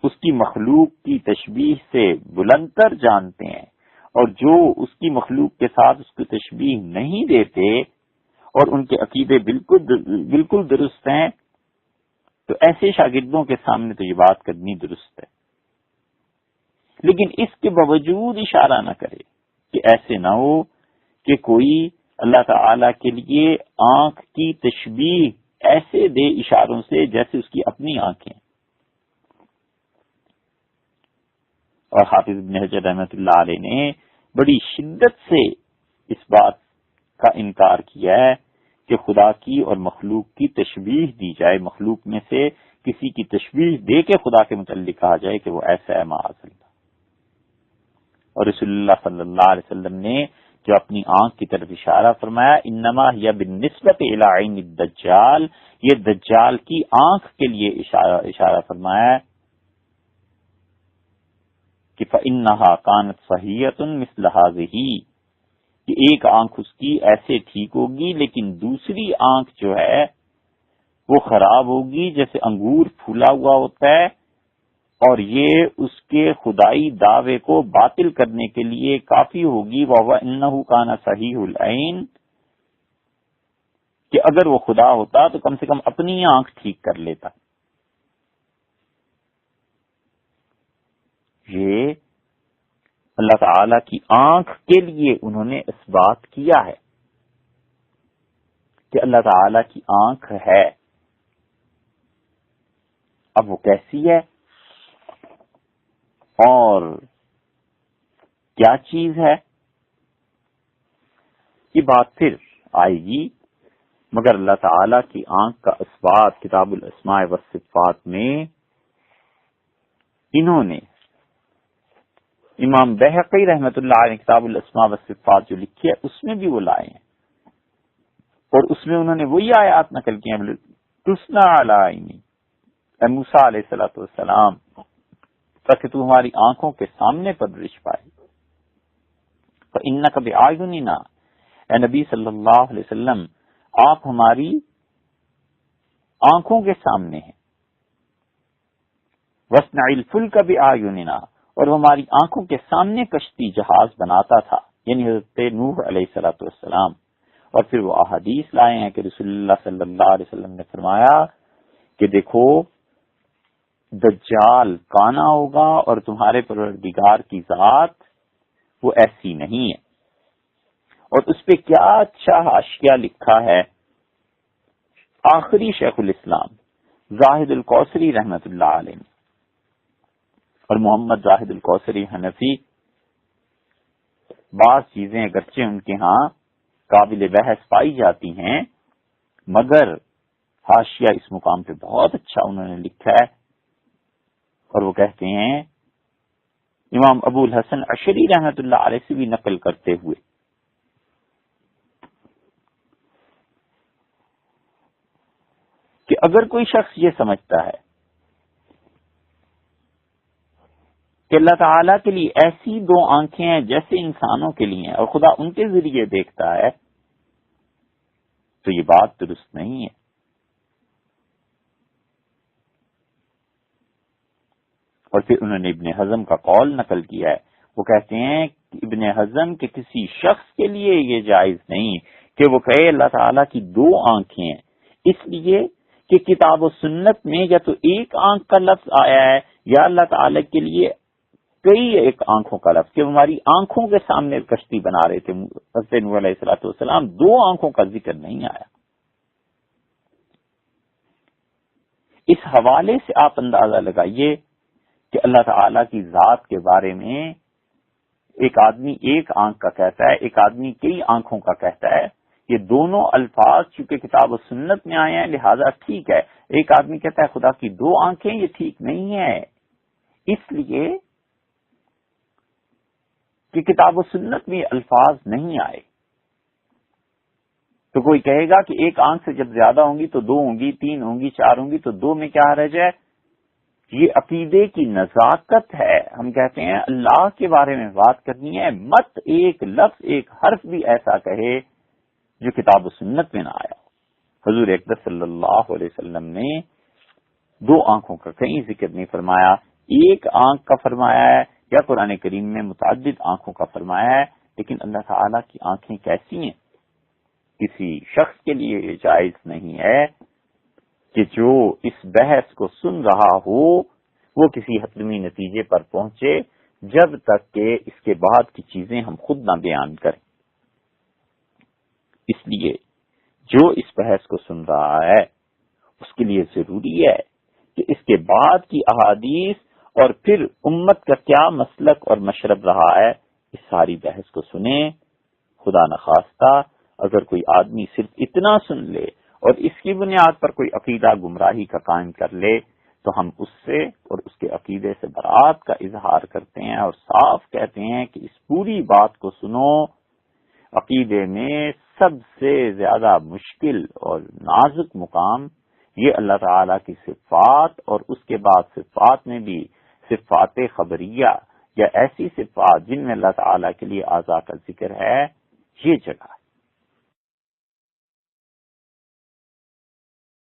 اس کی مخلوق کی تشبیہ سے بلندتر جانتے ہیں اور جو اس کی مخلوق کے ساتھ اس کو تشبیہ نہیں دیتے اور ان کے عقیدے بالکل درست ہیں، تو ایسے شاگردوں کے سامنے تو یہ بات کرنی درست ہے. لیکن اس کے باوجود اشارہ نہ کرے کہ ایسے نہ ہو کہ کوئی اللہ تعالی کے لیے آنکھ کی تشبیہ ایسے دے اشاروں سے جیسے اس کی اپنی آنکھیں. اور حافظ ابن حجر رحمۃ اللہ علیہ نے بڑی شدت سے اس بات کا انکار کیا ہے کہ خدا کی اور مخلوق کی تشبیہ دی جائے، مخلوق میں سے کسی کی تشبیہ دے کے خدا کے متعلق کہا جائے کہ وہ ایسا ہے معاذ اللہ. اور رسول اللہ صلی اللہ علیہ وسلم نے جو اپنی آنکھ کی طرف اشارہ فرمایا، انما ہی بالنسبۃ الی عین الدجال، یہ دجال کی آنکھ کے لیے اشارہ فرمایا کہ فإنها كانت صحیحۃ مثل هذه، کہ ایک آنکھ اس کی ایسے ٹھیک ہوگی لیکن دوسری آنکھ جو ہے وہ خراب ہوگی جیسے انگور پھولا ہوا ہوتا ہے، اور یہ اس کے خدائی دعوے کو باطل کرنے کے لیے کافی ہوگی. وَهُوَ إِنَّهُ كَانَ صَحِيحُ الْعَيْنِ، کہ اگر وہ خدا ہوتا تو کم سے کم اپنی آنکھ ٹھیک کر لیتا. یہ اللہ تعالی کی آنکھ کے لیے انہوں نے اس بات کیا ہے کہ اللہ تعالی کی آنکھ ہے. اب وہ کیسی ہے اور کیا چیز ہے، یہ بات پھر آئے گی، مگر اللہ تعالی کی آنکھ کا اثبات کتاب الاسماء والصفات میں انہوں نے امام بہقی رحمۃ اللہ علیہ کتاب الاسماء والصفات جو لکھی ہے اس میں بھی وہ لائے ہیں، اور اس میں انہوں نے وہی آیات نقل کی ہیں، تسنا علی عینی، اے موسیٰ علیہ الصلوۃ والسلام، تاکہ تو ہماری آنکھوں کے سامنے پرورش پائے. فإنک بأعیننا، اے نبی صلی اللہ علیہ وسلم آپ ہماری آنکھوں کے سامنے ہیں. وَاصْنَعِ الْفُلْكَ بِأَعْيُنِنَا، اور وہ ہماری آنکھوں کے سامنے کشتی جہاز بناتا تھا، یعنی حضرت نوح علیہ الصلوۃ والسلام. اور پھر وہ احادیث لائے ہیں کہ رسول اللہ صلی اللہ علیہ وسلم نے فرمایا کہ دیکھو دجال کانا ہوگا اور تمہارے پروردگار کی ذات وہ ایسی نہیں ہے. اور اس پہ کیا اچھا حاشیہ لکھا ہے آخری شیخ الاسلام زاہد الکوثری رحمت اللہ علیہ، اور محمد زاہد الکوثری حنفی، بعض چیزیں اگرچہ ان کے ہاں قابل بحث پائی جاتی ہیں مگر حاشیہ اس مقام پہ بہت اچھا انہوں نے لکھا ہے. اور وہ کہتے ہیں امام ابو الحسن عشری رحمت اللہ علیہ سے بھی نقل کرتے ہوئے کہ اگر کوئی شخص یہ سمجھتا ہے کہ اللہ تعالیٰ کے لیے ایسی دو آنکھیں ہیں جیسے انسانوں کے لیے ہیں اور خدا ان کے ذریعے دیکھتا ہے، تو یہ بات درست نہیں ہے. اور پھر انہوں نے ابن حزم کا قول نقل کیا ہے، وہ کہتے ہیں کہ ابن حزم کے کسی شخص کے لیے یہ جائز نہیں کہ وہ کہے اللہ تعالیٰ کی دو آنکھیں ہیں، اس لیے کہ کتاب و سنت میں یا تو ایک آنکھ کا لفظ آیا ہے یا اللہ تعالیٰ کے لیے کئی ایک آنکھوں کا لفظ، کہ ہماری آنکھوں کے سامنے کشتی بنا رہے تھے حضرت نوح علیہ الصلوۃ والسلام، دو آنکھوں کا ذکر نہیں آیا. اس حوالے سے آپ اندازہ لگائیے کہ اللہ تعالیٰ کی ذات کے بارے میں ایک آدمی ایک آنکھ کا کہتا ہے، ایک آدمی کئی آنکھوں کا کہتا ہے. یہ دونوں الفاظ چونکہ کتاب و سنت میں آئے ہیں لہذا ٹھیک ہے. ایک آدمی کہتا ہے خدا کی دو آنکھیں، یہ ٹھیک نہیں ہے، اس لیے کہ کتاب و سنت میں الفاظ نہیں آئے. تو کوئی کہے گا کہ ایک آنکھ سے جب زیادہ ہوں گی تو دو ہوں گی، تین ہوں گی، چار ہوں گی، تو دو میں کیا حرج ہے؟ یہ عقیدے کی نزاکت ہے. ہم کہتے ہیں اللہ کے بارے میں بات کرنی ہے، مت ایک لفظ ایک حرف بھی ایسا کہے جو کتاب و سنت میں نہ آیا. حضور اقدس صلی اللہ علیہ وسلم نے دو آنکھوں کا کہیں ذکر نہیں فرمایا، ایک آنکھ کا فرمایا ہے یا قرآن کریم میں متعدد آنکھوں کا فرمایا ہے. لیکن اللہ تعالیٰ کی آنکھیں کیسی ہیں کسی شخص کے لیے یہ جائز نہیں ہے کہ جو اس بحث کو سن رہا ہو وہ کسی حتمی نتیجے پر پہنچے جب تک کہ اس کے بعد کی چیزیں ہم خود نہ بیان کریں۔ اس لیے جو اس بحث کو سن رہا ہے اس کے لیے ضروری ہے کہ اس کے بعد کی احادیث اور پھر امت کا کیا مسلک اور مشرب رہا ہے اس ساری بحث کو سنیں۔ خدا نخواستہ اگر کوئی آدمی صرف اتنا سن لے اور اس کی بنیاد پر کوئی عقیدہ گمراہی کا قائم کر لے تو ہم اس سے اور اس کے عقیدے سے برات کا اظہار کرتے ہیں اور صاف کہتے ہیں کہ اس پوری بات کو سنو۔ عقیدے میں سب سے زیادہ مشکل اور نازک مقام یہ اللہ تعالی کی صفات اور اس کے بعد صفات میں بھی صفات خبریہ یا ایسی صفات جن میں اللہ تعالی کے لیے اعضاء کا ذکر ہے، یہ جگہ ہے۔